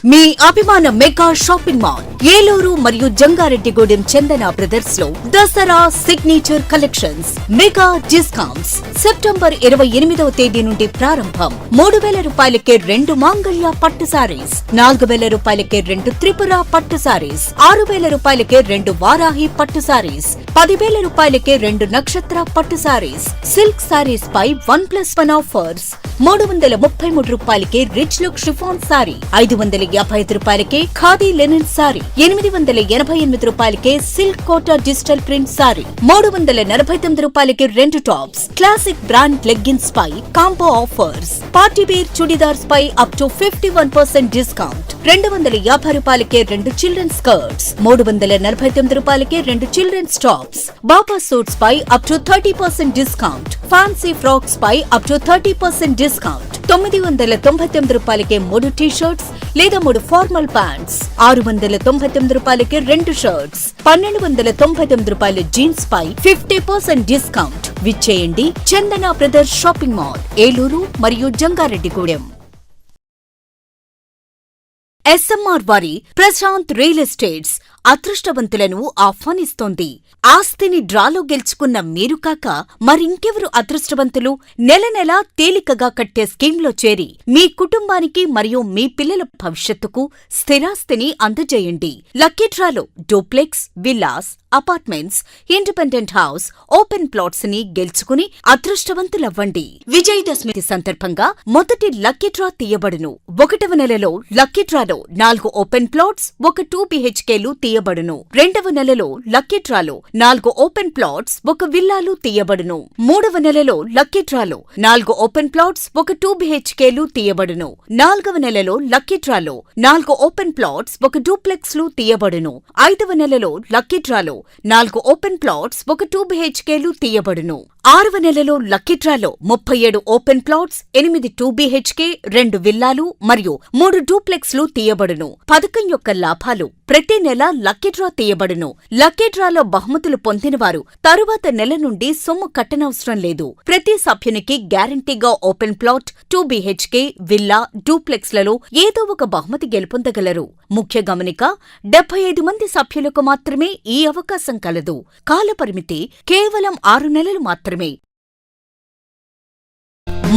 మీ అభిమాన mega shopping mall Eluru మరియు Jangareddygudem Chandana brothers లో Dasara signature collections mega discounts September 28వ తేదీ నుండి ప్రారంభం. 3,000 రూపాయలకే 2 మాంగళ్య పట్టు సారీస్, 4,000 రూపాయలకే 2 త్రిపుర పట్టు సారీస్, 6,000 రూపాయలకే 2 వారాహి పట్టు సారీస్, 10,000 రూపాయలకే 2 నక్షత్ర పట్టు సారీస్, సిల్క్ సారీస్ పై 1+1 ఆఫర్స్, 333 రూపాయలకే రిచ్ లుక్ షిఫాన్ సారీ, 555 రూపాయలకే ఖాదీ లెనిన్ సారీ, 888 రూపాయలకే silk Kota digital print sari, 349 రూపాయలకే 2 టాప్స్, క్లాసిక్ బ్రాండ్ లెగ్గిన్స్ పై combo offers, party wear chudidars పై అప్ టు 51% డిస్కౌంట్, 250 రూపాయలకే 2 చిల్డ్రన్ స్కర్ట్స్, 349 రూపాయలకే 2 చిల్డ్రన్స్ టాప్స్, బాబా సూట్స్ పై up to 30% discount, fancy frocks పై అప్ టు 30% డిస్కౌంట్, 999 రూపాయలకే 3 టీ షర్ట్స్ లేదా 3 ఫార్మల్ ప్యాంట్స్, 699 రూపాయలకే 2 షర్ట్స్, 1,299 రూపాయల జీన్స్ పై 50% డిస్కౌంట్. విచ్చేయండి చందన బ్రదర్స్ షాపింగ్ మాల్, ఏలూరు మరియు జంగారెడ్డిగూడెం. SMR వారి ప్రశాంత్ రియల్ ఎస్టేట్స్ అదృష్టవంతులను ఆహ్వానిస్తోంది. ఆస్తిని డ్రాలో గెలుచుకున్న మీరు కాక మరింకెవరు అదృష్టవంతులు? నెల నెలా తేలికగా కట్టే స్కీమ్లో చేరి మీ కుటుంబానికి మరియు మీ పిల్లల భవిష్యత్తుకు స్థిరాస్తిని అందజేయండి. లక్కీ డ్రాలో duplex, villas, apartments, independent house, open plots ని గెలుచుకుని అదృష్టవంతులవ్వండి. విజయదశమి సందర్భంగా మొదటి లక్కీ డ్రా తీయబడును. 1వ నెలలో లక్కీ డ్రాలో 4 ఓపెన్ ప్లాట్స్, 1 2 BHKలు తీయబడును. 2వ నెలలో లక్కీ డ్రాలో 4 ఓపెన్ ప్లాట్స్, 1 విల్లాలు తీయబడును. 3వ నెలలో లక్కీ డ్రాలో 4 ఓపెన్ ప్లాట్స్, 1 2 BHKలు తీయబడును. 4వ నెలలో లక్కీ డ్రాలో 4 ఓపెన్ ప్లాట్స్, 1 డూప్లెక్స్లు తీయబడును. 5వ నెలలో లక్కీ డ్రాలో 4 ఓపెన్ ప్లాట్స్, 1 2 BHKలు తీయబడును. 6వ నెలలో లక్కీ డ్రాలో 37 ఓపెన్ ప్లాట్స్, 8 2 BHK, 2 విల్లాలు మరియు 3 డూప్లెక్స్లు తీయబడును. పథకం యొక్క లాభాలు: ప్రతి నెల లక్కీ డ్రా తీయబడును. లక్కీ డ్రాలో బహుమతులు పొందినవారు తరువాత నెల నుండి సొమ్ము కట్టనవసరం లేదు. ప్రతి సభ్యునికి గ్యారంటీగా ఓపెన్ ప్లాట్, 2 BHK, విల్లా, డూప్లెక్స్లలో ఏదో ఒక బహుమతి గెలుపొందగలరు. ముఖ్య గమనిక: 75 మంది సభ్యులకు మాత్రమే ఈ అవకాశం కలదు. కాలపరిమితి కేవలం 6 నెలలు మాత్రమే.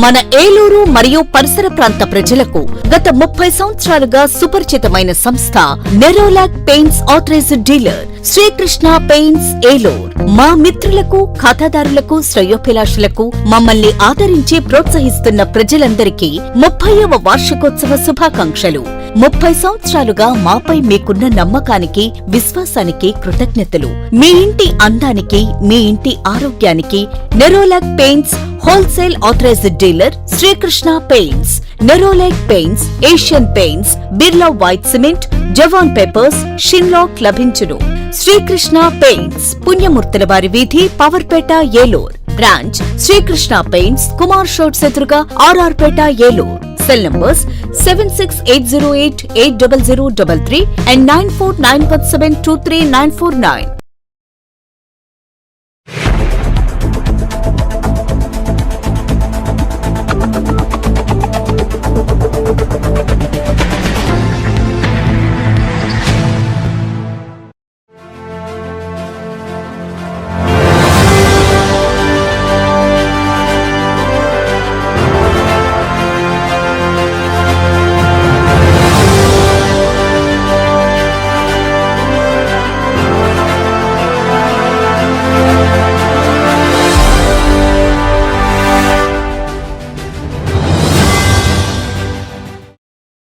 మన ఏలూరు మరియు పరిసర ప్రాంత ప్రజలకు గత 30 సంవత్సరాలుగా సుపరిచితమైన సంస్థ Nerolac paints authorised dealer Srikrishna paints Eluru. మా మిత్రులకు, ఖాతాదారులకు, శ్రేయోభిలాషులకు, మమ్మల్ని ఆదరించి ప్రోత్సహిస్తున్న ప్రజలందరికీ 30వ వార్షికోత్సవ శుభాకాంక్షలు. 30 సంవత్సరాలుగా మాపై మీకున్న నమ్మకానికి, విశ్వాసానికి కృతజ్ఞతలు. మీ ఇంటి అందానికి, మీ ఇంటి ఆరోగ్యానికి Nerolac paints wholesale authorised dealer Srikrishna paints. Nerolac paints, Asian paints, Birla white cement, జవాన్ పేపర్స్, షిన్లాక్ లభించును. శ్రీకృష్ణ పెయింట్స్, పుణ్యమూర్తుల వారి వీధి, పవర్పేట, ఏలూరు. బ్రాంచ్ శ్రీకృష్ణ పెయింట్స్, కుమార్ షోట్స్ ఎదురుగా, RR Peta, Eluru. Cell numbers 7680880033 and 9491723949.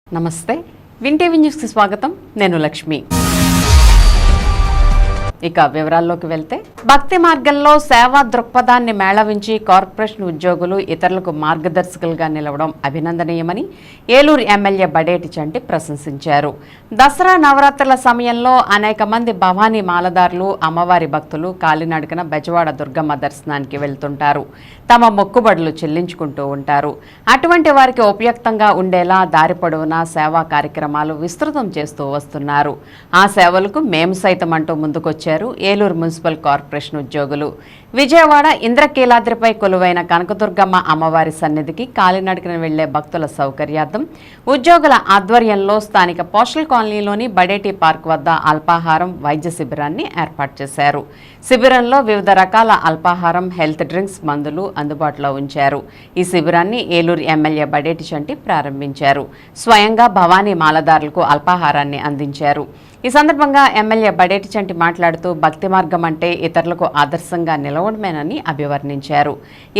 నమస్తే, వింటీవీ న్యూస్కి స్వాగతం. నేను లక్ష్మి. ఇక వివరాల్లోకి వెళ్తే, భక్తి మార్గంలో సేవా దృక్పథాన్ని మేళవించి కార్పొరేషన్ ఉద్యోగులు ఇతరులకు మార్గదర్శకులుగా నిలవడం అభినందనీయమని ఏలూరు ఎమ్మెల్యే బడేటి చంటి ప్రశంసించారు. దసరా నవరాత్రుల సమయంలో అనేక మంది భవానీ మాలదారులు, అమ్మవారి భక్తులు కాలినడకన బెజవాడ దుర్గమ్మ దర్శనానికి వెళ్తుంటారు. తమ మొక్కుబడులు చెల్లించుకుంటూ ఉంటారు. అటువంటి వారికి ఉపయుక్తంగా ఉండేలా దారి పొడవునా సేవా కార్యక్రమాలు విస్తృతం చేస్తూ వస్తున్నారు. ఆ సేవలకు మేము సైతం అంటూ ముందుకొచ్చారు ఏలూరు మున్సిపల్ కార్పొరేషన్ ఉద్యోగులు. విజయవాడ ఇంద్రకీలాద్రిపై కొలువైన కనకదుర్గమ్మ అమ్మవారి సన్నిధికి కాలినడకన వెళ్లే భక్తుల సౌకర్యార్థం ఉద్యోగుల ఆధ్వర్యంలో స్థానిక పోస్టల్ కాలనీలోని బడేటి పార్క్ వద్ద అల్పాహారం వైద్య శిబిరాన్ని ఏర్పాటు చేశారు. శిబిరంలో వివిధ రకాల అల్పాహారం, హెల్త్ డ్రింక్స్, మందులు అందుబాటులో ఉంచారు. ఈ శిబిరాన్ని ఏలూరు ఎమ్మెల్యే బడేటి చంటి ప్రారంభించారు. స్వయంగా భవానీ మాలదారులకు అల్పాహారాన్ని అందించారు. ఈ సందర్భంగా ఎమ్మెల్యే బడేటి చంటి మాట్లాడుతూ భక్తి మార్గం అంటే ఇతరులకు ఆదర్శంగా నిలవడమేనని అభివర్ణించారు.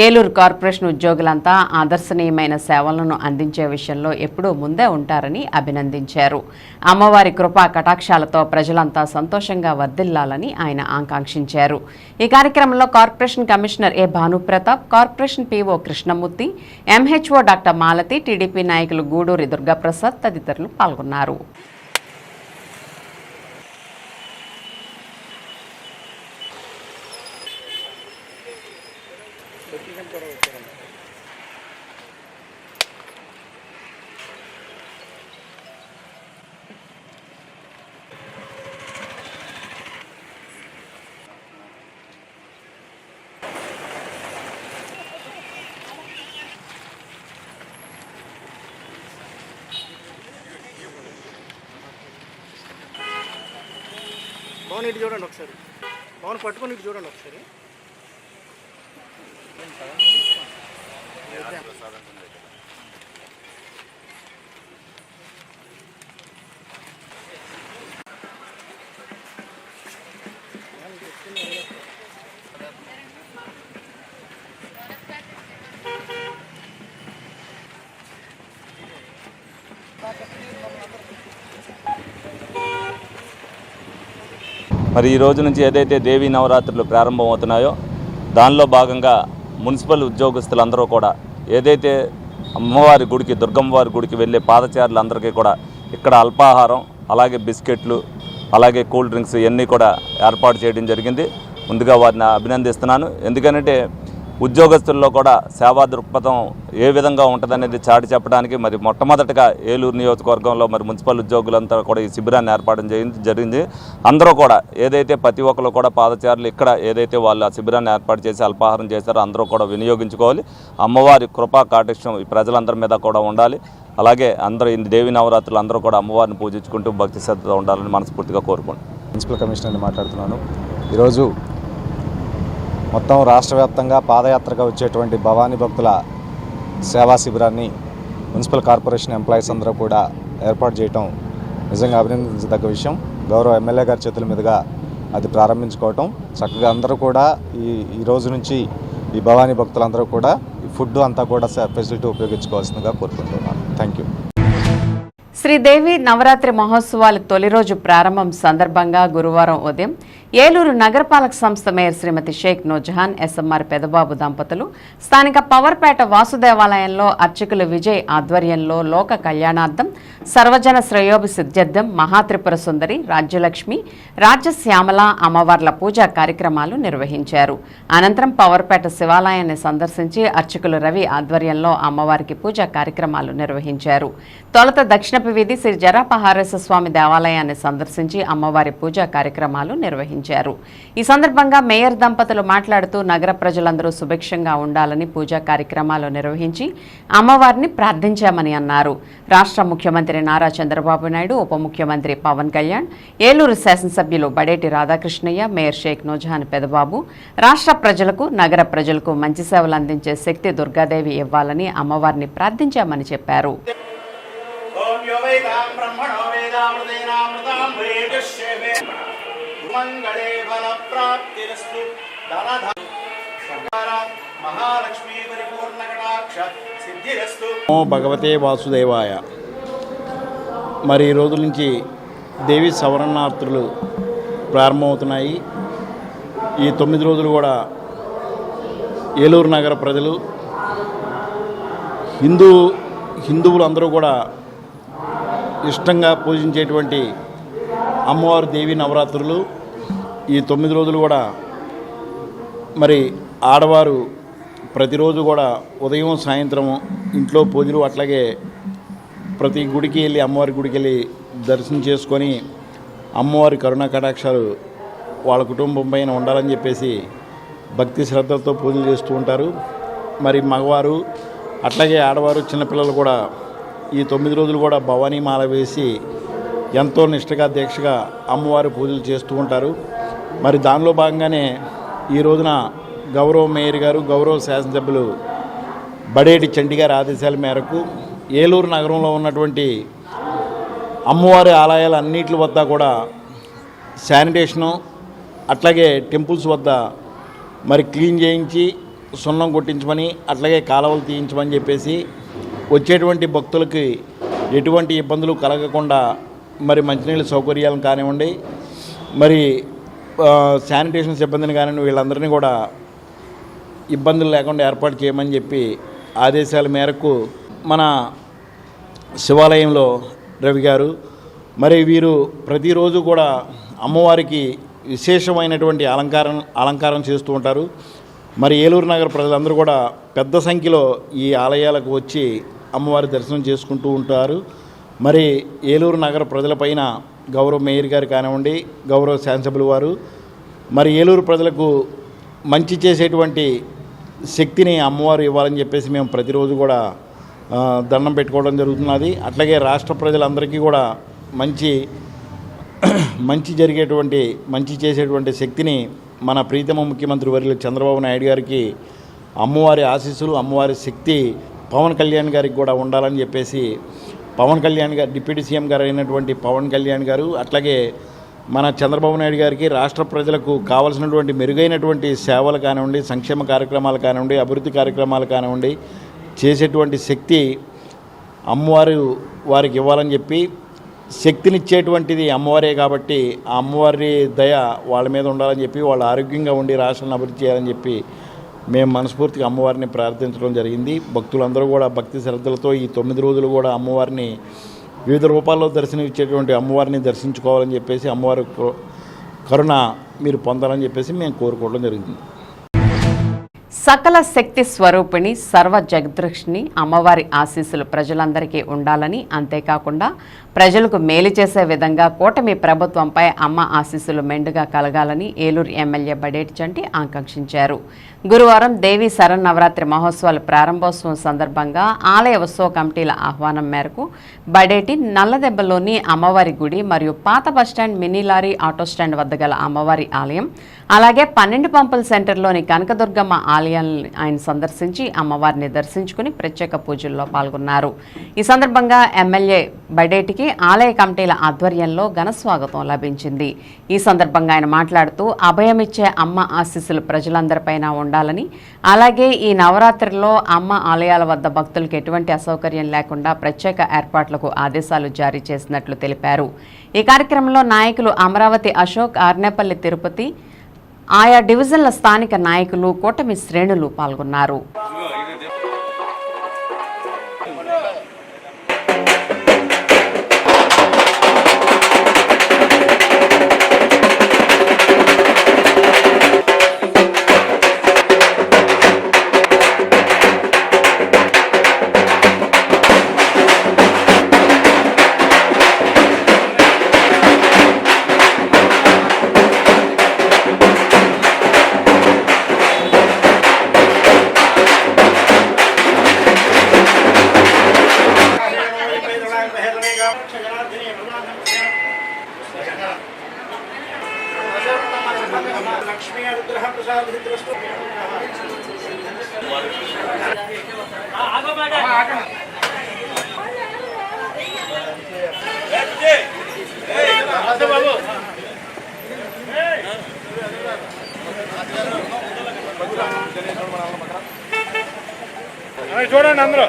ఏలూరు కార్పొరేషన్ ఉద్యోగులంతా ఆదర్శనీయమైన సేవలను అందించే విషయంలో ఎప్పుడూ ముందే ఉంటారని అభినందించారు. అమ్మవారి కృపా కటాక్షాలతో ప్రజలంతా సంతోషంగా వర్ధిల్లాలని ఆయన ఆకాంక్షించారు. ఈ కార్యక్రమంలో corporation commissioner A Bhanuprathap, corporation PO Krishnamurthy, MHO doctor Malathi, TDP నాయకులు గూడూరి దుర్గాప్రసాద్ తదితరులు పాల్గొన్నారు. పవన్ ఇటు చూడండి ఒకసారి. పవన్ పట్టుకొని ఇటు చూడండి ఒకసారి. మరి ఈ రోజు నుంచి ఏదైతే దేవీ నవరాత్రులు ప్రారంభమవుతున్నాయో దానిలో భాగంగా మున్సిపల్ ఉద్యోగస్తులందరూ కూడా ఏదైతే అమ్మవారి గుడికి, దుర్గమ్మవారి గుడికి వెళ్ళే పాదచారులందరికీ కూడా ఇక్కడ అల్పాహారం, అలాగే బిస్కెట్లు, అలాగే కూల్ డ్రింక్స్ ఇవన్నీ కూడా ఏర్పాటు చేయడం జరిగింది. ముందుగా వారిని అభినందిస్తున్నాను. ఎందుకంటే ఉద్యోగస్తుల్లో కూడా సేవా దృక్పథం ఏ విధంగా ఉంటుందనేది చాటి చెప్పడానికి మరి మొట్టమొదటిగా ఏలూరు నియోజకవర్గంలో మరి మున్సిపల్ ఉద్యోగులంతా కూడా ఈ శిబిరాన్ని ఏర్పాటు జరిగింది. అందరూ కూడా ఏదైతే ప్రతి ఒక్కరు కూడా పాదచారులు ఇక్కడ ఏదైతే వాళ్ళు ఆ శిబిరాన్ని ఏర్పాటు చేసి అల్పాహారం చేశారో అందరూ కూడా వినియోగించుకోవాలి. అమ్మవారి కృపా కాటాక్షం ఈ ప్రజలందరి మీద కూడా ఉండాలి. అలాగే అందరూ ఈ దేవి నవరాత్రులు అందరూ కూడా అమ్మవారిని పూజించుకుంటూ భక్తి శ్రద్ధతో ఉండాలని మనస్ఫూర్తిగా కోరుకుంటున్నాను. మున్సిపల్ కమిషనర్ని మాట్లాడుతున్నాను. ఈరోజు మొత్తం రాష్ట్ర వ్యాప్తంగా పాదయాత్రగా వచ్చేటువంటి భవానీ భక్తుల సేవా శిబిరాన్ని మున్సిపల్ కార్పొరేషన్ ఎంప్లాయీస్ అందరూ కూడా ఏర్పాటు చేయటం నిజంగా అభినందించదగ్గ విషయం. గౌరవ ఎమ్మెల్యే గారి చేతుల మీదుగా అది ప్రారంభించుకోవటం చక్కగా అందరూ కూడా ఈ రోజు నుంచి ఈ భవానీ భక్తులందరూ కూడా ఈ ఫుడ్ అంతా కూడా ఫెసిలిటీ ఉపయోగించుకోవాల్సిందిగా కోరుకుంటున్నాను. Thank you. శ్రీదేవి నవరాత్రి మహోత్సవాల తొలి రోజు ప్రారంభం సందర్భంగా గురువారం ఉదయం ఏలూరు నగరపాలక సంస్థ మేయర్ శ్రీమతి షేక్ నూర్జహాన్, ఎస్ఎంఆర్ పెదబాబు దంపతులు స్థానిక పవర్పేట వాసుదేవాలయంలో అర్చకులు విజయ్ ఆధ్వర్యంలో లోక కళ్యాణార్థం సర్వజన శ్రేయోభిసిద్ధ్యర్థం మహాత్రిపుర సుందరి, రాజ్యలక్ష్మి, రాజ్యశ్యామల అమ్మవార్ల పూజా కార్యక్రమాలు నిర్వహించారు. అనంతరం పవర్పేట శివాలయాన్ని సందర్శించి అర్చకులు రవి ఆధ్వర్యంలో అమ్మవారికి పూజా కార్యక్రమాలు నిర్వహించారు. తొలుత దక్షిణపు వీధి శ్రీ జరాపహారేశ్వర స్వామి దేవాలయాన్ని సందర్శించి అమ్మవారి పూజా కార్యక్రమాలు నిర్వహించారు. ఈ సందర్భంగా మేయర్ దంపతులు మాట్లాడుతూ నగర ప్రజలందరూ సుభిక్షంగా ఉండాలని పూజా కార్యక్రమాలు నిర్వహించి అమ్మవారిని ప్రార్థించామని అన్నారు. రాష్ట్ర ముఖ్యమంత్రి నారా చంద్రబాబు నాయుడు, ఉప ముఖ్యమంత్రి పవన్ కళ్యాణ్, ఏలూరు శాసనసభ్యులు బడేటి రాధాకృష్ణయ్య, మేయర్ షేక్ నూర్జహాన్ పెదబాబు రాష్ట్ర ప్రజలకు, నగర ప్రజలకు మంచి సేవలు అందించే శక్తి దుర్గాదేవి ఇవ్వాలని అమ్మవారిని ప్రార్థించామని చెప్పారు. మంగళే బల ప్రాప్తిరస్తు మహాలక్ష్మీ పరిపూర్ణ కటాక్ష సిద్ధిరస్తు. భగవతే వాసుదేవాయ. మరి ఈ రోజుల నుంచి దేవి సవరణార్తులు ప్రారంభమవుతున్నాయి. ఈ 9 రోజులు కూడా ఏలూరు నగర ప్రజలు, హిందువులు అందరూ కూడా ఇష్టంగా పూజించేటువంటి అమ్మవారు దేవి నవరాత్రులు ఈ 9 రోజులు కూడా మరి ఆడవారు ప్రతిరోజు కూడా ఉదయం సాయంత్రం ఇంట్లో పూజలు అట్లాగే ప్రతి గుడికి వెళ్ళి అమ్మవారి గుడికి వెళ్ళి దర్శనం చేసుకొని అమ్మవారి కరుణా కటాక్షాలు వాళ్ళ కుటుంబం పైన ఉండాలని చెప్పేసి భక్తి శ్రద్ధలతో పూజలు చేస్తూ ఉంటారు. మరి మగవారు అట్లాగే ఆడవారు చిన్నపిల్లలు కూడా ఈ 9 రోజులు కూడా భవానీ మాల వేసి ఎంతో నిష్ఠగా దీక్షగా అమ్మవారి పూజలు చేస్తూ ఉంటారు. మరి దానిలో భాగంగానే ఈ రోజున గౌరవ మేయర్ గారు, గౌరవ శాసనసభ్యులు బడేటి చంటి గారి ఆదేశాల మేరకు ఏలూరు నగరంలో ఉన్నటువంటి అమ్మవారి ఆలయాలన్నిటి వద్ద కూడా శానిటేషను అట్లాగే టెంపుల్స్ వద్ద మరి క్లీన్ చేయించి సున్నం కొట్టించమని అట్లాగే కాలువలు తీయించమని చెప్పేసి వచ్చేటువంటి భక్తులకి ఎటువంటి ఇబ్బందులు కలగకుండా మరి మంచినీళ్ళ సౌకర్యాలను కానివ్వండి, మరి శానిటేషన్ సిబ్బందిని కానివ్వండి, వీళ్ళందరినీ కూడా ఇబ్బందులు లేకుండా ఏర్పాటు చేయమని చెప్పి ఆదేశాల మేరకు మన శివాలయంలో రవి గారు మరి వీరు ప్రతిరోజు కూడా అమ్మవారికి విశేషమైనటువంటి అలంకారం చేస్తూ ఉంటారు. మరి ఏలూరు నగర ప్రజలందరూ కూడా పెద్ద సంఖ్యలో ఈ ఆలయాలకు వచ్చి అమ్మవారి దర్శనం చేసుకుంటూ ఉంటారు. మరి ఏలూరు నగర ప్రజలపైన గౌరవ మేయర్ గారు కానివ్వండి, గౌరవ శాసనసభ్యులు వారు మరి ఏలూరు ప్రజలకు మంచి చేసేటువంటి శక్తిని అమ్మవారు ఇవ్వాలని చెప్పేసి మేము ప్రతిరోజు కూడా దండం పెట్టుకోవడం జరుగుతున్నది. అట్లాగే రాష్ట్ర ప్రజలందరికీ కూడా మంచి జరిగేటువంటి మంచి చేసేటువంటి శక్తిని మన ప్రీతమ ముఖ్యమంత్రి వర్యులు చంద్రబాబు నాయుడు గారికి అమ్మవారి ఆశీస్సులు, అమ్మవారి శక్తి పవన్ కళ్యాణ్ గారికి కూడా ఉండాలని చెప్పేసి పవన్ కళ్యాణ్ గారు, డిప్యూటీ సీఎం గారు అయినటువంటి పవన్ కళ్యాణ్ గారు అట్లాగే మన చంద్రబాబు నాయుడు గారికి రాష్ట్ర ప్రజలకు కావాల్సినటువంటి మెరుగైనటువంటి సేవలు కానివ్వండి, సంక్షేమ కార్యక్రమాలు కానివ్వండి, అభివృద్ధి కార్యక్రమాలు కానివ్వండి చేసేటువంటి శక్తి అమ్మవారు వారికి ఇవ్వాలని చెప్పి, శక్తినిచ్చేటువంటిది అమ్మవారే కాబట్టి ఆ అమ్మవారి దయ వాళ్ళ మీద ఉండాలని చెప్పి, వాళ్ళు ఆరోగ్యంగా ఉండి రాష్ట్రాన్ని అభివృద్ధి చేయాలని చెప్పి మేము మనస్ఫూర్తిగా అమ్మవారిని ప్రార్థించడం జరిగింది. భక్తులందరూ కూడా భక్తి శ్రద్ధలతో ఈ 9 రోజులు కూడా అమ్మవారిని వివిధ రూపాల్లో దర్శనం ఇచ్చేటువంటి అమ్మవారిని దర్శించుకోవాలని చెప్పేసి, అమ్మవారి కరుణ మీరు పొందాలని చెప్పేసి మేము కోరుకోవడం జరిగింది. సకల శక్తి స్వరూపిణి సర్వ జగదృష్ణి అమ్మవారి ఆశీస్సులు ప్రజలందరికీ ఉండాలని, అంతేకాకుండా ప్రజలకు మేలు చేసే విధంగా కూటమి ప్రభుత్వంపై అమ్మ ఆశీస్సులు మెండుగా కలగాలని ఏలూరు ఎమ్మెల్యే బడేటి చంటి ఆకాంక్షించారు. గురువారం దేవీ శరన్నవరాత్రి మహోత్సవాల ప్రారంభోత్సవం సందర్భంగా ఆలయ ఉత్సవ కమిటీల ఆహ్వానం మేరకు బడేటి నల్లదెబ్బలోని అమ్మవారి గుడి మరియు పాత bus stand mini lorry auto stand వద్ద గల అమ్మవారి ఆలయం, అలాగే 12 పంపుల సెంటర్లోని కనకదుర్గమ్మ ఆలయాన్ని ఆయన సందర్శించి అమ్మవారిని దర్శించుకుని ప్రత్యేక పూజల్లో పాల్గొన్నారు. ఈ సందర్భంగా ఎమ్మెల్యే బడేటికి ఆలయ కమిటీల ఆధ్వర్యంలో ఘన స్వాగతం లభించింది. ఈ సందర్భంగా ఆయన మాట్లాడుతూ అభయమిచ్చే అమ్మ ఆశీస్సులు ప్రజలందరిపైన ఉండాలని, అలాగే ఈ నవరాత్రిలో అమ్మ ఆలయాల వద్ద భక్తులకు ఎటువంటి అసౌకర్యం లేకుండా ప్రత్యేక ఏర్పాట్లకు ఆదేశాలు జారీ చేసినట్లు తెలిపారు. ఈ కార్యక్రమంలో నాయకులు అమరావతి అశోక్, ఆర్నేపల్లి తిరుపతి, ఆయా డివిజన్ల స్థానిక నాయకులు, కూటమి శ్రేణులు పాల్గొన్నారు. లక్ష్మీ అనుగ్రహ ప్రసాద చూడండి అందరూ.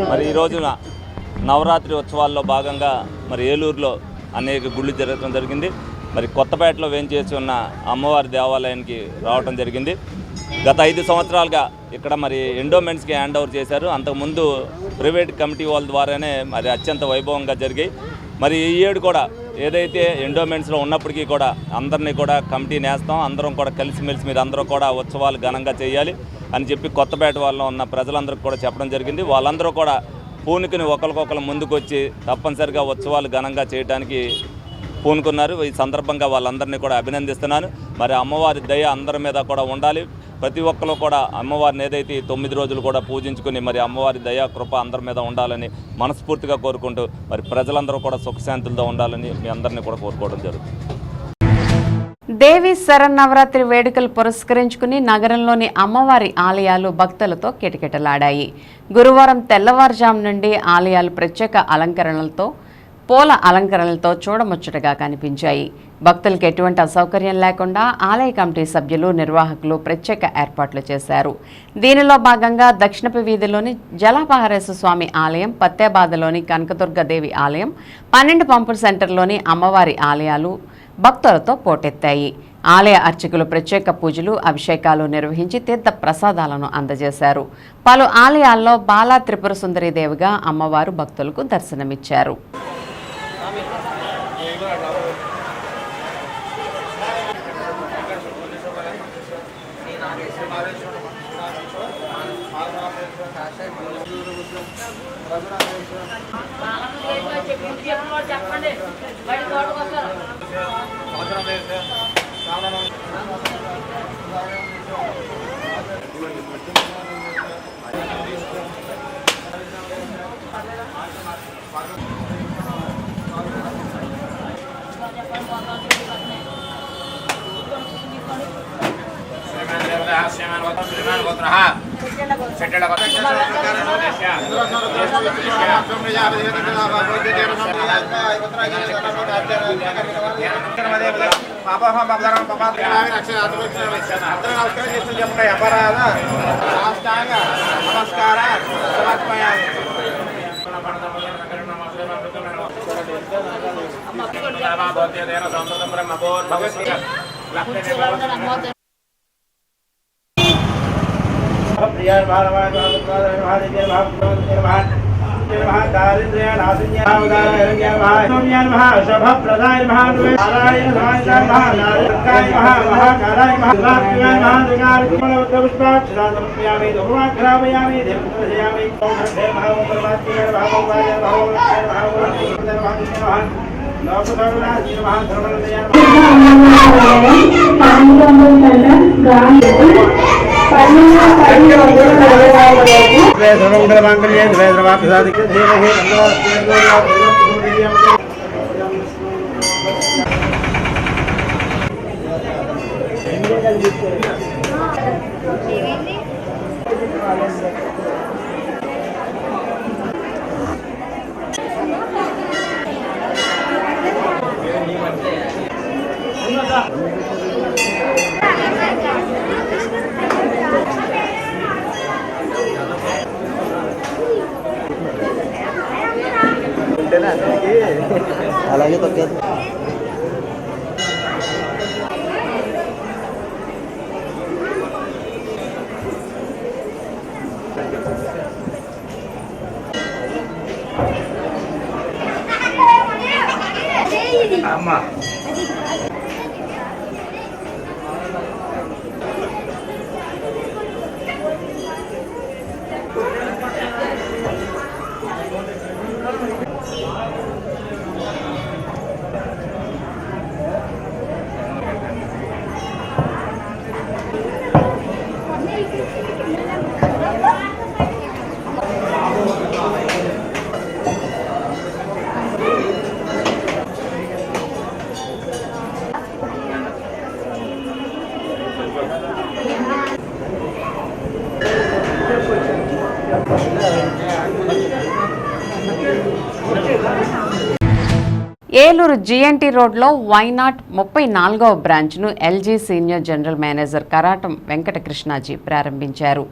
మరి ఈ రోజున నవరాత్రి ఉత్సవాల్లో భాగంగా మరి ఏలూరులో అనేక గుళ్ళు జరగడం జరిగింది. మరి కొత్తపేటలో వేంచేసి ఉన్న అమ్మవారి దేవాలయానికి రావడం జరిగింది. గత 5 సంవత్సరాలుగా ఇక్కడ మరి ఎండోమెంట్స్కి హ్యాండ్ ఓవర్ చేశారు. అంతకుముందు ప్రైవేట్ కమిటీ వాళ్ళ ద్వారానే మరి అత్యంత వైభవంగా జరిగాయి. మరి ఈ ఏడు కూడా ఏదైతే ఎండోమెంట్స్లో ఉన్నప్పటికీ కూడా అందరినీ కూడా కమిటీ నేస్తాం, అందరం కూడా కలిసిమెలిసి మీరు అందరూ కూడా ఉత్సవాలు ఘనంగా చేయాలి అని చెప్పి కొత్తపేట వాళ్ళలో ఉన్న ప్రజలందరికీ కూడా చెప్పడం జరిగింది. వాళ్ళందరూ కూడా పూనుకుని ఒకరికొకరు ముందుకు వచ్చి తప్పనిసరిగా ఉత్సవాలు ఘనంగా చేయడానికి పూనుకున్నారు. ఈ సందర్భంగా వాళ్ళందరినీ కూడా అభినందిస్తున్నాను. మరి అమ్మవారి దయ అందరి మీద కూడా ఉండాలి. ప్రతి ఒక్కరు కూడా అమ్మవారిని ఏదైతే 9 రోజులు కూడా పూజించుకుని మరి అమ్మవారి దయా కృప అందరి మీద ఉండాలని మనస్ఫూర్తిగా కోరుకుంటూ మరి ప్రజలందరూ కూడా సుఖశాంతులతో ఉండాలని మీ అందరినీ కూడా కోరుకోవడం జరుగుతుంది. దేవి శరన్నవరాత్రి వేడుకలు పురస్కరించుకుని నగరంలోని అమ్మవారి ఆలయాలు భక్తులతో కిటకిటలాడాయి. గురువారం తెల్లవారుజాము నుండి ఆలయాలు ప్రత్యేక అలంకరణలతో పూల అలంకరణలతో చూడముచ్చటగా కనిపించాయి. భక్తులకు ఎటువంటి అసౌకర్యం లేకుండా ఆలయ కమిటీ సభ్యులు నిర్వాహకులు ప్రత్యేక ఏర్పాట్లు చేశారు. దీనిలో భాగంగా దక్షిణపు వీధిలోని జలపహారేశ్వర స్వామి ఆలయం, పత్తేబాదలోని కనకదుర్గదేవి ఆలయం, 12 పంపుల సెంటర్లోని అమ్మవారి ఆలయాలు భక్తులతో పోటెత్తాయి. ఆలయ అర్చకులు ప్రత్యేక పూజలు, అభిషేకాలు నిర్వహించి తీర్థ ప్రసాదాలను అందజేశారు. పలు ఆలయాల్లో బాలా త్రిపుర సుందరీదేవిగా అమ్మవారు భక్తులకు దర్శనమిచ్చారు. అలాగే తొక్కేది. అమ్మా ఏలూరు జీఎన్టీ రోడ్లో వైనాట్ 34వ బ్రాంచ్ను LG senior general manager Karatam Venkatakrishnaji ప్రారంభించారు.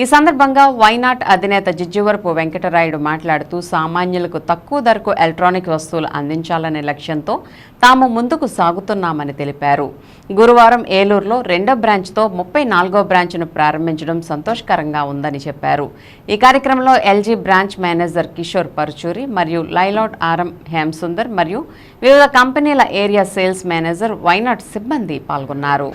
ఈ సందర్భంగా వైనాట్ అధినేత జిజ్జువరపు వెంకటరాయుడు మాట్లాడుతూ సామాన్యులకు తక్కువ ధరకు ఎలక్ట్రానిక్ వస్తువులు అందించాలనే లక్ష్యంతో తాము ముందుకు సాగుతున్నామని తెలిపారు. గురువారం ఏలూరులో 2వ బ్రాంచ్తో 34వ బ్రాంచ్ను ప్రారంభించడం సంతోషకరంగా ఉందని చెప్పారు. ఈ కార్యక్రమంలో LG branch manager Kishore Paruchuri మరియు లైలాట్ ఆర్ఎం హేమసుందర్ మరియు వివిధ కంపెనీల ఏరియా సేల్స్ మేనేజర్ వైనాట్ సిబ్బంది పాల్గొన్నారు.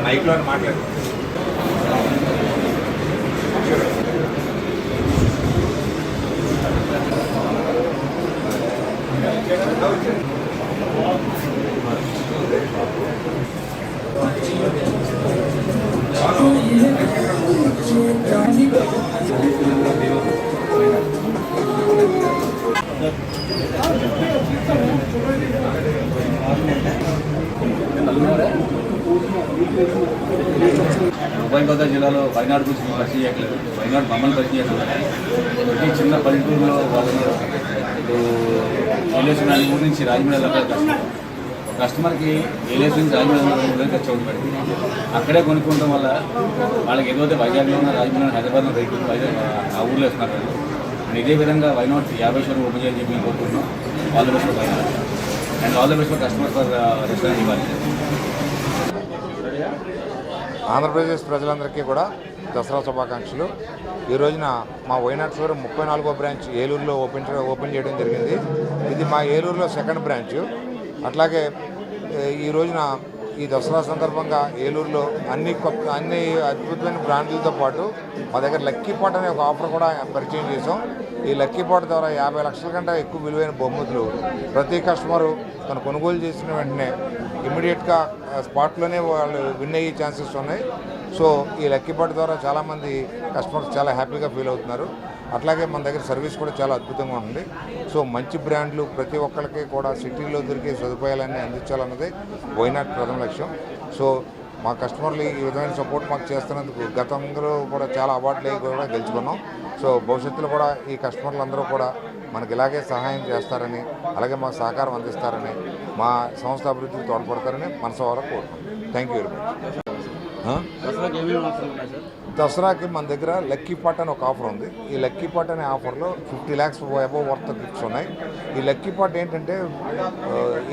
మైక్లో మాట్లాడు. ఉభయ గోదావరి జిల్లాలో వైనాడు గురించి పరిచయం చేయట్లేదు. వైనాడు మమ్మల్ని పరిచయం చేయట్లేదు. ప్రతి చిన్న పల్లెటూరులో వాళ్ళు ఏలేసిన ఊరి నుంచి రాజమండ్రి కస్టమర్కి ఏలేసిన నుంచి రాజమండ్రి ఖర్చు అవుతుంది. అక్కడే కొనుక్కోవడం వల్ల వాళ్ళకి ఏదైతే వైజాగ్లో ఉన్న రాజమండ్రి హైదరాబాద్లో రైతు వైజాగ్ ఆ ఊర్లో వేస్తున్నారు వాళ్ళు. ఇదే విధంగా వైనాట్ 50 షోరూమ్ ఓపెన్ చేయని చెప్పి కోరుకుంటున్నాం. All the best for why not and all the best for customer for restaurant ఇవ్వాలి. ఆంధ్రప్రదేశ్ ప్రజలందరికీ కూడా దసరా శుభాకాంక్షలు. ఈ రోజున మా వైనాట్ షోరూమ్ 34వ బ్రాంచ్ ఏలూరులో ఓపెన్ చేయడం జరిగింది. ఇది మా ఏలూరులో 2nd బ్రాంచ్. అట్లాగే ఈ రోజున ఈ దసరా సందర్భంగా ఏలూరులో అన్ని అద్భుతమైన బ్రాండ్లతో పాటు మా దగ్గర లక్కీ పాట్ అనే ఒక ఆఫర్ కూడా పరిచయం చేసాం. ఈ లక్కీ పాట్ ద్వారా 50 లక్షల కంటే ఎక్కువ విలువైన బహుమతులు ప్రతి కస్టమరు తను కొనుగోలు చేసిన వెంటనే ఇమ్మీడియట్గా స్పాట్లోనే వాళ్ళు విన్ అయ్యే ఛాన్సెస్ ఉన్నాయి. సో ఈ లక్కీ పాట్ ద్వారా చాలామంది కస్టమర్స్ చాలా హ్యాపీగా ఫీల్ అవుతున్నారు. అట్లాగే మన దగ్గర సర్వీస్ కూడా చాలా అద్భుతంగా ఉంది. సో మంచి బ్రాండ్లు ప్రతి ఒక్కరికి కూడా సిటీలో దొరికే సదుపాయాలన్నీ అందించాలన్నదే వైనాట్ ప్రథమ లక్ష్యం. సో మా కస్టమర్లు ఈ విధమైన సపోర్ట్ మాకు చేస్తున్నందుకు గతంలో కూడా చాలా అవార్డులు కూడా గెలుచుకున్నాం. సో భవిష్యత్తులో కూడా ఈ కస్టమర్లు అందరూ కూడా మనకి ఇలాగే సహాయం చేస్తారని, అలాగే మాకు సహకారం అందిస్తారని, మా సంస్థ అభివృద్ధికి తోడ్పడతారని మనసారా కోరుకుంటున్నాం. Thank you very much. దసరాకి మన దగ్గర లక్కీ పాట్ అని ఒక ఆఫర్ ఉంది. ఈ లక్కీ పాట్ అనే ఆఫర్లో 50 lakhs అబోవ్ వర్త్ గిఫ్ట్స్ ఉన్నాయి. ఈ లక్కీ పాట్ ఏంటంటే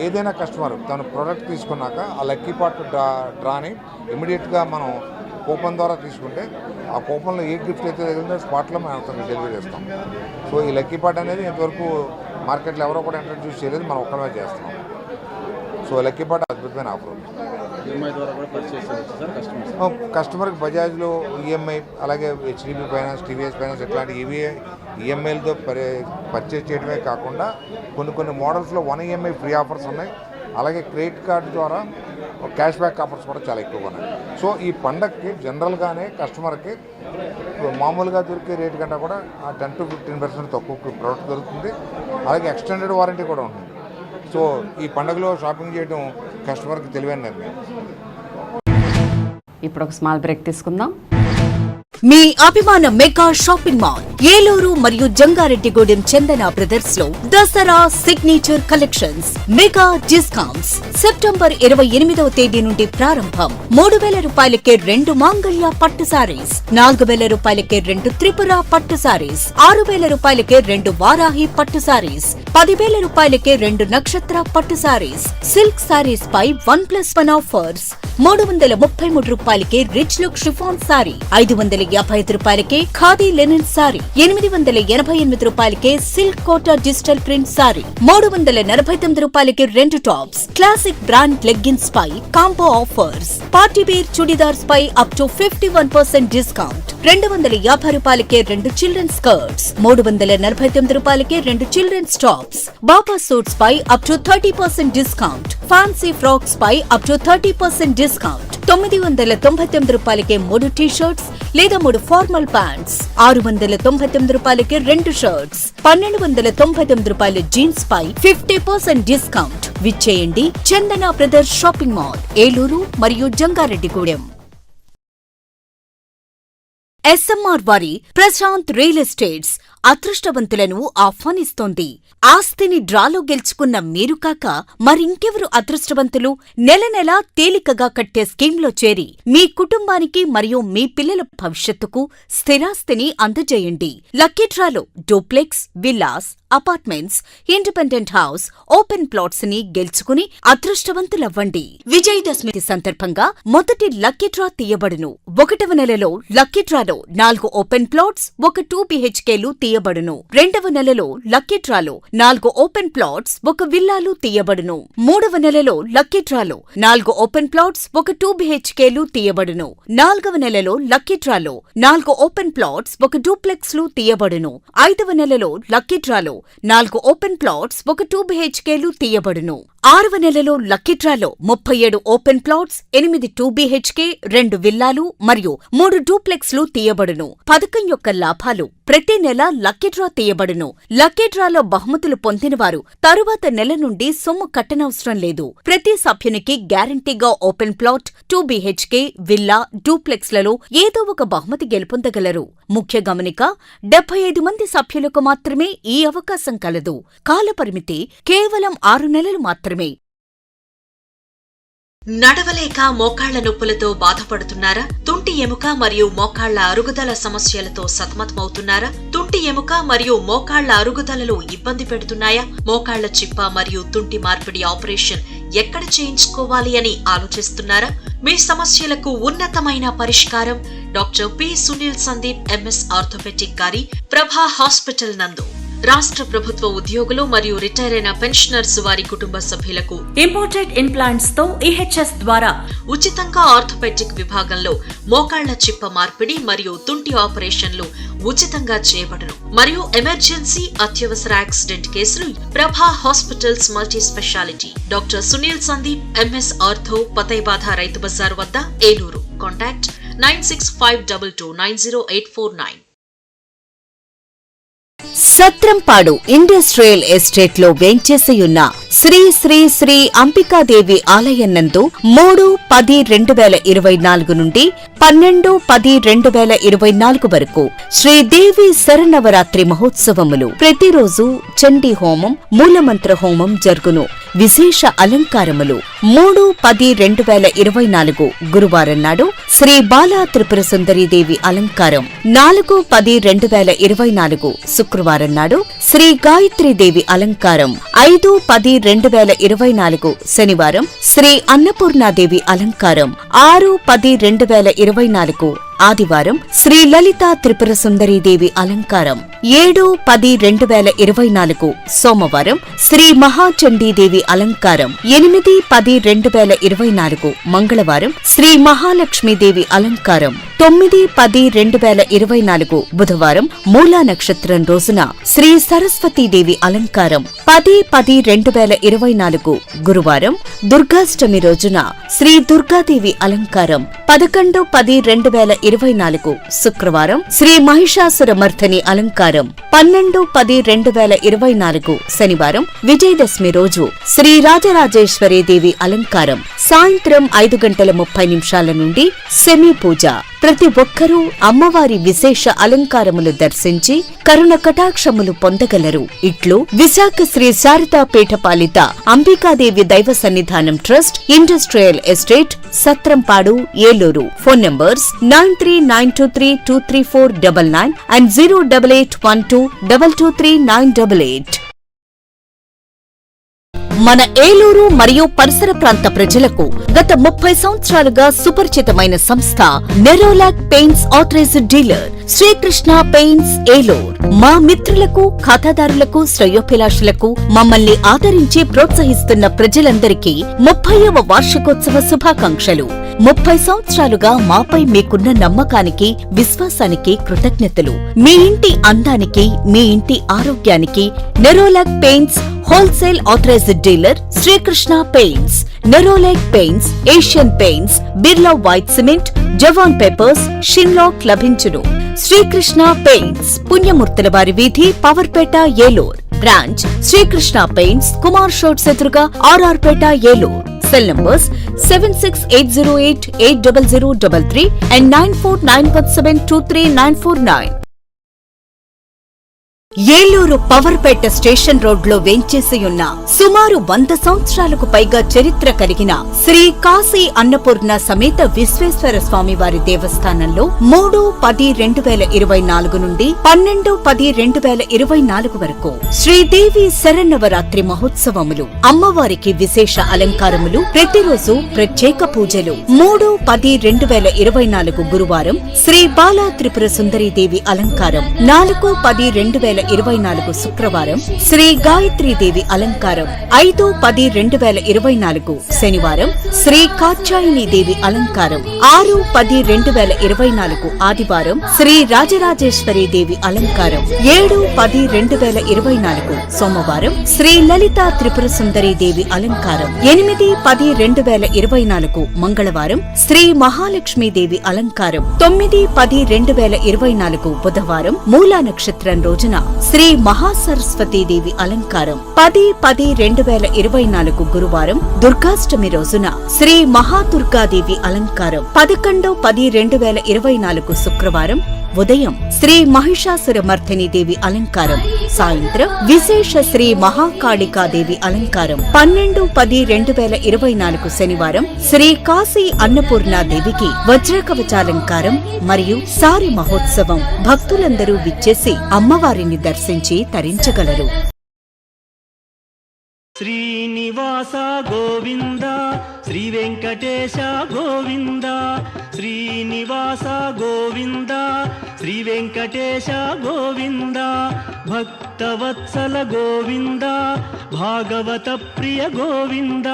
ఏదైనా కస్టమర్ తన ప్రోడక్ట్ తీసుకున్నాక ఆ లక్కీ పాట్ డ్రాని ఇమీడియట్గా మనం కూపన్ ద్వారా తీసుకుంటే ఆ కూపన్లో ఏ గిఫ్ట్ అయితే దగ్గర స్పాట్లో మనం అతనికి డెలివరీ చేస్తాం. సో ఈ లక్కీ పాట్ అనేది ఇంతవరకు మార్కెట్లో ఎవరో కూడా ఇంట్రడ్యూస్ చేయలేదు, మనం ఒక్కడమే చేస్తున్నాం. సో లక్కీ పాట్ అద్భుతమైన ఆఫర్ ఉంది. కస్టమర్కి బజాజ్లో ఈఎంఐ, అలాగే హెచ్డిబి ఫైనాన్స్, టీవీఎస్ ఫైనాన్స్ ఇట్లాంటి ఈఎంఐలతో పర్చేజ్ చేయడమే కాకుండా కొన్ని మోడల్స్లో 1 EMI ఫ్రీ ఆఫర్స్ ఉన్నాయి. అలాగే క్రెడిట్ కార్డు ద్వారా క్యాష్ బ్యాక్ ఆఫర్స్ కూడా చాలా ఎక్కువగా ఉన్నాయి. సో ఈ పండగకి జనరల్గానే కస్టమర్కి మామూలుగా దొరికే రేటు కంటే కూడా 10 to 15% తక్కువ ప్రోడక్ట్ దొరుకుతుంది. అలాగే ఎక్స్టెండెడ్ వారంటీ కూడా ఉంటుంది. సో ఈ పండుగలో షాపింగ్ చేయడం కస్టమర్కి తెలివైన నిర్ణయం. ఇప్పుడు ఒక స్మాల్ బ్రేక్ తీసుకుందాం. మీ అభిమాన మెగా షాపింగ్ మాల్ ఏలూరు మరియు జంగారెడ్డిగూడెం చందన బ్రదర్స్ లో Dasara signature collections mega discounts September 28వ తేదీ నుండి ప్రారంభం. 3,000 రూపాయలకే 2 మాంగళ్య పట్టు సారీస్, 4,000 రూపాయలకే 2 త్రిపుర పట్టు సారీస్, 6,000 రూపాయలకే 2 వారాహి పట్టు సారీస్, 10,000 రూపాయలకే 2 నక్షత్ర పట్టు సారీస్. సిల్క్ సారీస్ పై 1+1 ఆఫర్స్. 333 రూపాయలకే రిచ్ లుక్ షిఫాన్ సారీ, 555 రూపాయలకే ఖాదీ లెనిన్ సారీ, 888 రూపాయలకే silk Kota digital print sari, 349 రూపాయలకి 2 టాప్స్, క్లాసిక్ బ్రాండ్ లెగ్గిన్స్ పై combo offers, party wear chudidars పై అప్ టు 51% డిస్కౌంట్, 250 రూపాయలకే 2 చిల్డ్రన్ స్కర్ట్స్, 349 రూపాయలకే 2 చిల్డ్రన్స్ టాప్స్, బాబా సూట్స్ పై up to 30% discount, fancy frocks పై అప్ టు 30% డిస్కౌంట్, 999 రూపాయలకే 3 టీ షర్ట్స్ లేదా 3 ఫార్మల్ ప్యాంట్స్, 699 రూపాయలకి 2 షర్ట్స్, 1299 రూపాయల జీన్స్ పై 50% డిస్కౌంట్. విచ్చేయండి చందన బ్రదర్స్ షాపింగ్ మాల్, ఏలూరు మరియు జంగారెడ్డిగూడెం. ఎస్ఎంఆర్ వారి ప్రశాంత్ రియల్ ఎస్టేట్స్ అదృష్టవంతులను ఆహ్వానిస్తోంది. ఆస్తిని డ్రాలో గెలుచుకున్న మీరు కాక మరింకెవరు అదృష్టవంతులు? నెల నెలా తేలికగా కట్టే స్కీమ్లో చేరి మీ కుటుంబానికి మరియు మీ పిల్లల భవిష్యత్తుకు స్థిరాస్తిని అందజేయండి. లక్కీ డ్రాలో duplex, villas, apartments, independent house, open plots ని గెలుచుకుని అదృష్టవంతులవ్వండి. విజయదశమి సందర్భంగా మొదటి లక్కీ డ్రా తీయబడును. 1వ నెలలో లక్కీ డ్రాలో 4 ఓపెన్ ప్లాట్స్, 1 2 BHKలు తీయబడును. 2వ నెలలో లక్కీ డ్రాలో 4 ఓపెన్ ప్లాట్స్, 1 విల్లాలు తీయబడును. 3వ నెలలో లక్కీ డ్రాలో 4 ఓపెన్ ప్లాట్స్, 1 2 BHKలు తీయబడును. 4వ నెలలో లక్కీ డ్రాలో 4 ఓపెన్ ప్లాట్స్, 1 డూప్లెక్స్లు తీయబడును. 5వ నెలలో లక్కీ డ్రాలో 4 ఓపెన్ ప్లాట్స్, 1 2 BHKలు తీయబడును. 6వ నెలలో లక్కీ డ్రాలో 37 ఓపెన్ ప్లాట్స్, 8 2 BHK, 2 విల్లాలు మరియు 3 డూప్లెక్స్లు తీయబడును. పథకం యొక్క లాభాలు: ప్రతి నెల లక్కీ డ్రా తీయబడును. లక్కీ డ్రాలో బహుమతులు పొందినవారు తరువాత నెల నుండి సొమ్ము కట్టనవసరం లేదు. ప్రతి సభ్యునికి గ్యారంటీగా ఓపెన్ ప్లాట్, 2 BHK, విల్లా, డూప్లెక్స్లలో ఏదో ఒక బహుమతి గెలుపొందగలరు. ముఖ్య గమనిక: 75 మంది సభ్యులకు మాత్రమే ఈ అవకాశం కలదు. కాలపరిమితి కేవలం 6 నెలలు మాత్రమే. నడవలేక మోకాళ్ల నొప్పులతో బాధపడుతున్నారా? తుంటి ఎముక మరియు మోకాళ్ల అరుగుదల సమస్యలతో సతమతమవుతున్నారా? తుంటి ఎముక మరియు మోకాళ్ల అరుగుదలలో ఇబ్బంది పెడుతున్నాయా? మోకాళ్ల చిప్ప మరియు తుంటి మార్పిడి ఆపరేషన్ ఎక్కడ చేయించుకోవాలి అని ఆలోచిస్తున్నారా? మీ సమస్యలకు ఉన్నతమైన పరిష్కారం doctor P. Sunil Sandeep MS orthopaedic గారి ప్రభా హాస్పిటల్ నందు. రాష్ట్ర ప్రభుత్వ ఉద్యోగులు మరియు రిటైర్ అయిన పెన్షనర్స్ వారి కుటుంబ సభ్యులకు ఇంపోర్టెడ్ ఇంప్లాంట్స్ తో EHS ద్వారా ఉచితంగా ఆర్థోపెటిక్ విభాగంలో మోకాళ్ల చిప్ప మార్పిడి మరియు తుంటి ఆపరేషన్లు ఉచితంగా చేయబడును. మరియు ఎమర్జెన్సీ, అత్యవసర యాక్సిడెంట్ కేసులు Prabha hospitals multi speciality. Doctor Sunil Sandeep MS ortho, పతైబాధ రైతు బజార్ వద్ద, Eluru. Contact 9652290849. Satrampadu industrial estate లో వేంచేసియున్న శ్రీ శ్రీ శ్రీ అంబికాదేవి ఆలయం నందు 3-10-2024 నుండి 12-10-2024 వరకు శ్రీదేవి శరన్నవరాత్రి మహోత్సవములు. ప్రతిరోజు చండీ హోమం, మూలమంత్ర హోమం జరుగును. విశేష అలంకారములు. 3-10-2024 గురువారం నాడు శ్రీ బాలా త్రిపుర సుందరీదేవి అలంకారం. 4-10-2024 శుక్రవారం నాడు శ్రీ గాయత్రీదేవి అలంకారం. 5-10-2024 శనివారం శ్రీ అన్నపూర్ణాదేవి అలంకారం. 6-10-2024 ఆదివారం శ్రీ లలితా త్రిపుర సుందరీదేవి అలంకారం. 7-10-2024 సోమవారం శ్రీ మహాచండీదేవి అలంకారం. 8-10-2024 మంగళవారం శ్రీ మహాలక్ష్మీదేవి అలంకారం. 9-10-2024 బుధవారం మూలా నక్షత్రం రోజున శ్రీ సరస్వతీదేవి అలంకారం. 10-10-2024 గురువారం దుర్గాష్టమి రోజున శ్రీ దుర్గాదేవి అలంకారం. 11-10-2024 శుక్రవారం శ్రీ మహిషాసురమర్ధని అలంకారం. 12-10-2024 శనివారం విజయదశమి రోజు శ్రీ రాజరాజేశ్వరీ దేవి అలంకారం. సాయంత్రం 5:30 నుండి సెమీ పూజ. ప్రతి ఒక్కరూ అమ్మవారి విశేష అలంకారములు దర్శించి కరుణ కటాక్షములు పొందగలరు. ఇట్లు విశాఖ శ్రీ శారదాపీఠ పాలిత అంబికాదేవి దైవ సన్నిధానం trust, industrial estate, Satrampadu, Eluru. Phone numbers 9392323499 and 08812223988. మన ఏలూరు మరియు పరిసర ప్రాంత ప్రజలకు గత 30 సంవత్సరాలుగా సుపరిచితమైన సంస్థ Nerolac paints authorised dealer Srikrishna paints Eluru. మా మిత్రులకు, ఖాతాదారులకు, శ్రేయోభిలాషులకు మమ్మల్ని ఆదరించి ప్రోత్సహిస్తున్న ప్రజలందరికీ 30వ వార్షికోత్సవ శుభాకాంక్షలు. 30 సంవత్సరాలుగా మాపై మీకున్న నమ్మకానికి, విశ్వాసానికి కృతజ్ఞతలు. మీ ఇంటి అందానికి, మీ ఇంటి ఆరోగ్యానికి Nerolac paints wholesale authorised dealer Srikrishna paints. Nerolac paints, Asian paints, Birla white cement, జవాన్ పేపర్స్, షిన్లాక్ లభించును. శ్రీకృష్ణ పెయింట్స్, పుణ్యమూర్తుల వారి వీధి, పవర్పేట, ఏలూరు. బ్రాంచ్ శ్రీకృష్ణ పెయింట్స్, కుమార్ షోట్స్ ఎదురుగా, RR Peta, Eluru. Cell numbers 7680880033 and 9491723949. Eluru Powerpet station రోడ్లో వేంచేసి ఉన్న సుమారు 100 సంవత్సరాలకు పైగా చరిత్ర కలిగిన శ్రీ కాశీ అన్నపూర్ణ సమేత విశ్వేశ్వర స్వామి వారి దేవస్థానంలో 3-10-2024 నుండి 12-10-2024 వరకు శ్రీదేవి శరన్నవరాత్రి మహోత్సవములు, అమ్మవారికి విశేష అలంకారములు, ప్రతిరోజు ప్రత్యేక పూజలు. 3-10-2024 గురువారం శ్రీ బాలా త్రిపుర సుందరీదేవి అలంకారం. 4-10-2024 శుక్రవారం శ్రీ గాయత్రీదేవి అలంకారం. 5-10-2024 శనివారం శ్రీ కాత్యాయనీదేవి అలంకారం. 6-10-2024 ఆదివారం శ్రీ రాజరాజేశ్వరీదేవి అలంకారం. 7-10-2024 సోమవారం శ్రీ లలితా త్రిపుర సుందరీదేవి అలంకారం. 8-10-2024 మంగళవారం శ్రీ మహాలక్ష్మీదేవి అలంకారం. 9-10-2024 బుధవారం మూలా నక్షత్రం రోజున శ్రీ మహాసరస్వతీదేవి అలంకారం. 10-10-2024 గురువారం దుర్గాష్టమి రోజున శ్రీ మహాదుర్గాదేవి అలంకారం. 11-10-2024 శుక్రవారం ఉదయం శ్రీ మహిషాసుర మర్దినీదేవి అలంకారం. సాయంత్రం విశేష శ్రీ మహాకాళికాదేవి అలంకారం. 12-10-2024 శనివారం శ్రీ కాశీ అన్నపూర్ణాదేవికి వజ్రకవచాలంకారం మరియు సారి మహోత్సవం. భక్తులందరూ విచ్చేసి అమ్మవారిని దర్శించి తరించగలరు. శ్రీనివాస గోవింద, శ్రీ వెంకటేశ గోవింద. శ్రీనివాస గోవింద, శ్రీ వెంకటేశ గోవింద. భక్తవత్సల గోవింద, భాగవత ప్రియ గోవింద.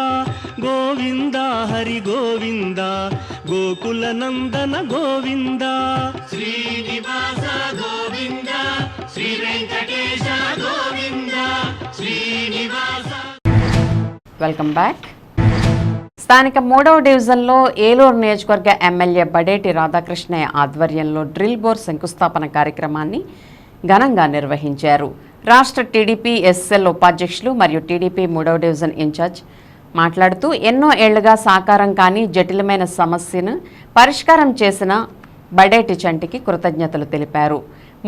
గోవింద హరి గోవింద, గోకుల నందన గోవింద. శ్రీనివాస గోవింద, శ్రీ వెంకటేశ గోవింద. శ్రీనివాస. Welcome back. స్థానిక 3వ డివిజన్లో ఏలూరు నియోజకవర్గ ఎమ్మెల్యే బడేటి రాధాకృష్ణయ్య ఆధ్వర్యంలో డ్రిల్ బోర్ శంకుస్థాపన కార్యక్రమాన్ని ఘనంగా నిర్వహించారు. రాష్ట్ర టీడీపీ ఎస్ఎల్ ఉపాధ్యక్షులు మరియు టీడీపీ 3వ డివిజన్ ఇన్ఛార్జ్ మాట్లాడుతూ ఎన్నో ఏళ్లుగా సాకారం కాని జటిలమైన సమస్యను పరిష్కారం చేసిన బడేటి చంటికి కృతజ్ఞతలు తెలిపారు.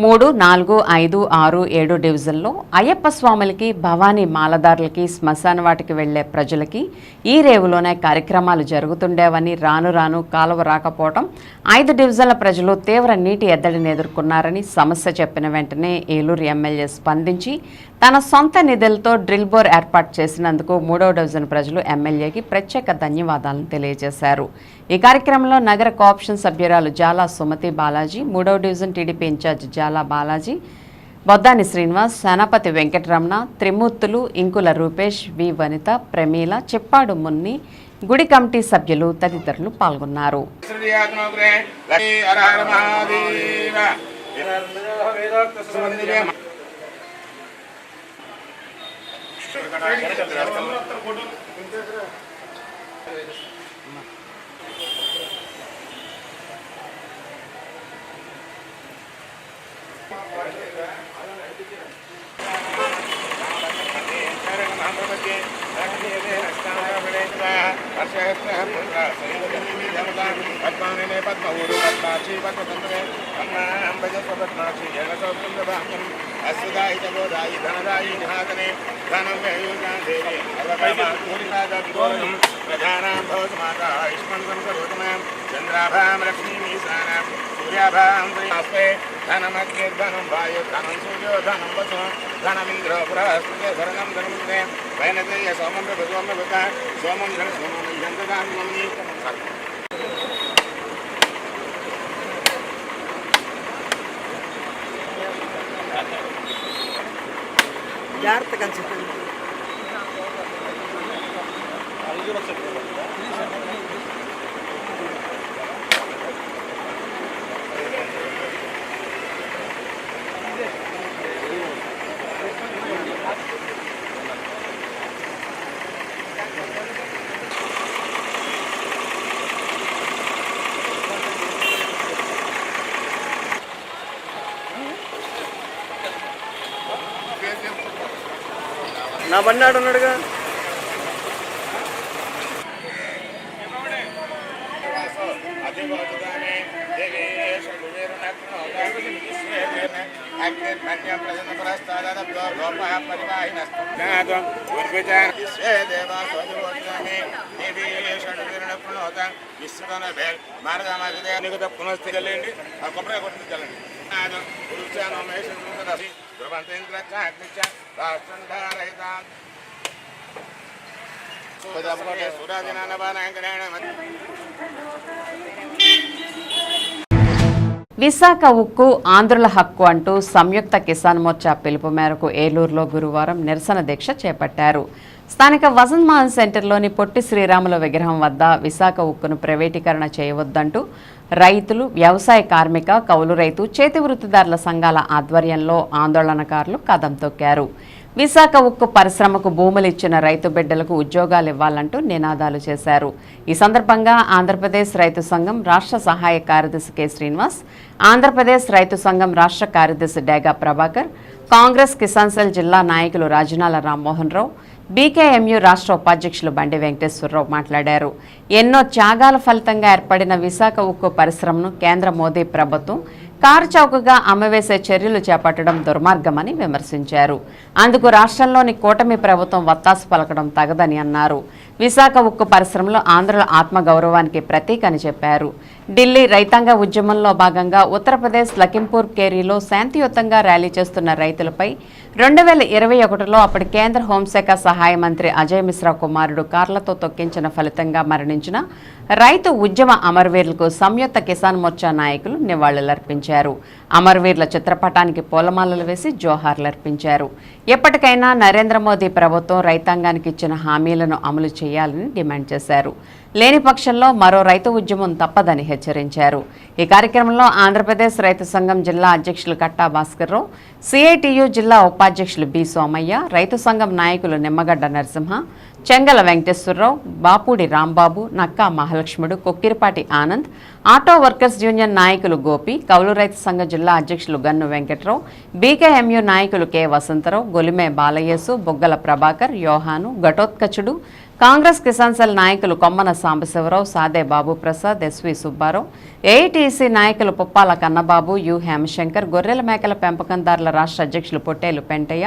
3, 4, 5, 6, 7 డివిజన్లో అయ్యప్ప స్వాములకి, భవానీ మాలదారులకి, శ్మశాన వాటికి వెళ్లే ప్రజలకి ఈ రేవులోనే కార్యక్రమాలు జరుగుతుండేవని, రాను రాను కాలువ రాకపోవడం 5 డివిజన్ల ప్రజలు తీవ్ర నీటి ఎద్దడిని ఎదుర్కొన్నారని, సమస్య చెప్పిన వెంటనే ఏలూరు ఎమ్మెల్యే స్పందించి తన సొంత నిధులతో డ్రిల్ బోర్ ఏర్పాటు చేసినందుకు 3వ డివిజన్ ప్రజలు ఎమ్మెల్యేకి ప్రత్యేక ధన్యవాదాలను తెలియజేశారు. ఈ కార్యక్రమంలో నగర కోఆప్షన్ సభ్యురాలు జాలా సుమతి బాలాజీ, 3వ division TDP in charge Jala Balaji, Boddani Srinivas, Senapathi Venkataramana, త్రిమూర్తులు, ఇంకుల రూపేష్, వి వనిత, ప్రమీల, చెప్పాడు మున్ని, గుడి కమిటీ సభ్యులు తదితరులు పాల్గొన్నారు. అశ్వదాయి తపోదాయి ధనదాయి మహాగణే ధనం దేవి ప్రధానాం భవతు మాతా ఆయుష్మంతం కరోతమాం చంద్రాభాం లక్ష్మీమీశానాం సూర్యాభాం శ్రీమాస్తే ధనమగ్నిర్ధనం వాయు ధనం సూర్యో ధనం వసు ధనమింద్రో బృహస్పతి శరణం ధనముదే వైనతేయ సోమం సోమ సోమం ధన సోమం జంతదాన్ని జాగ్రత్తగా చెప్పండి. నా బండి ఉన్నాడుగా. పునఃస్థితి ఆ కొబ్బరి కొట్టి చల్లండి. విశాఖ ఉక్కు ఆంధ్రుల హక్కు అంటూ సంయుక్త కిసాన్ మోర్చా పిలుపు మేరకు ఏలూరులో గురువారం నిరసన దీక్ష చేపట్టారు. స్థానిక వసంత్ మహల్ సెంటర్లోని పొట్టి శ్రీరాముల విగ్రహం వద్ద విశాఖ ఉక్కును ప్రైవేటీకరణ చేయవద్దంటూ రైతులు, వ్యవసాయ కార్మిక, కౌలు రైతు, చేతి వృత్తిదారుల సంఘాల ఆధ్వర్యంలో ఆందోళనకారులు కదం తొక్కారు. విశాఖ ఉక్కు పరిశ్రమకు భూములు ఇచ్చిన రైతు బిడ్డలకు ఉద్యోగాలు ఇవ్వాలంటూ నినాదాలు చేశారు. ఈ సందర్భంగా ఆంధ్రప్రదేశ్ రైతు సంఘం రాష్ట్ర సహాయ కార్యదర్శి కె శ్రీనివాస్, ఆంధ్రప్రదేశ్ రైతు సంఘం రాష్ట్ర కార్యదర్శి డేగా ప్రభాకర్, కాంగ్రెస్ కిసాన్ సెల్ జిల్లా నాయకులు రాజనాల రామ్మోహన్ రావు, బీకేఎంయూ రాష్ట్ర ఉపాధ్యక్షులు బండి వెంకటేశ్వరరావు మాట్లాడారు. ఎన్నో త్యాగాల ఫలితంగా ఏర్పడిన విశాఖ ఉక్కు పరిశ్రమను కేంద్ర మోదీ ప్రభుత్వం కారుచౌకగా అమ్మవేసే చర్యలు చేపట్టడం దుర్మార్గమని విమర్శించారు. అందుకు రాష్ట్రంలోని కూటమి ప్రభుత్వం వత్తాసు పలకడం తగదని అన్నారు. విశాఖ ఉక్కు పరిశ్రమలో ఆంధ్రుల ఆత్మగౌరవానికి ప్రతీక అని చెప్పారు. ఢిల్లీ రైతాంగ ఉద్యమంలో భాగంగా ఉత్తరప్రదేశ్ లఖింపూర్ కేరీలో శాంతియుతంగా ర్యాలీ చేస్తున్న రైతులపై 2021లో అప్పటి కేంద్ర హోంశాఖ సహాయ మంత్రి అజయ్ మిశ్రా కుమారుడు కార్లతో తొక్కించిన ఫలితంగా మరణించిన రైతు ఉద్యమ అమరవీరులకు సంయుక్త కిసాన్ మోర్చా నాయకులు నివాళులర్పించారు. అమరవీరుల చిత్రపటానికి పూలమాలలు వేసి జోహార్లర్పించారు. ఎప్పటికైనా నరేంద్ర మోదీ ప్రభుత్వం రైతాంగానికి ఇచ్చిన హామీలను అమలు చేయాలని డిమాండ్ చేశారు. లేని పక్షంలో మరో రైతు ఉద్యమం తప్పదని హెచ్చరించారు. ఈ కార్యక్రమంలో ఆంధ్రప్రదేశ్ రైతు సంఘం జిల్లా అధ్యక్షులు కట్టా భాస్కర్రావు, సిఐటియు జిల్లా ఉపాధ్యక్షులు బి సోమయ్య, రైతు సంఘం నాయకులు Nimmagadda Narasimha, Chengala Venkateswararao, Bapudi Rambabu, Nakka Mahalakshmudu, Kokkiripati Anand, auto workers union నాయకులు గోపి, కౌలు రైతు సంఘ జిల్లా అధ్యక్షులు గన్ను వెంకట్రావు, బీకేఎంయూ నాయకులు కె వసంతరావు, గొలిమే బాలయేసు, బొగ్గల ప్రభాకర్, యోహాను, ఘటోత్కచుడు, కాంగ్రెస్ కిసాన్ సెల్ నాయకులు కొమ్మన సాంబశివరావు, సాదే బాబు ప్రసాద్, ఎస్వి సుబ్బారావు, ఏఐటీసీ నాయకులు పుప్పాల కన్నబాబు, యు హేమశంకర్, గొర్రెల మేకల పెంపకందారుల రాష్ట్ర అధ్యక్షులు పొట్టేలు పెంటయ్య,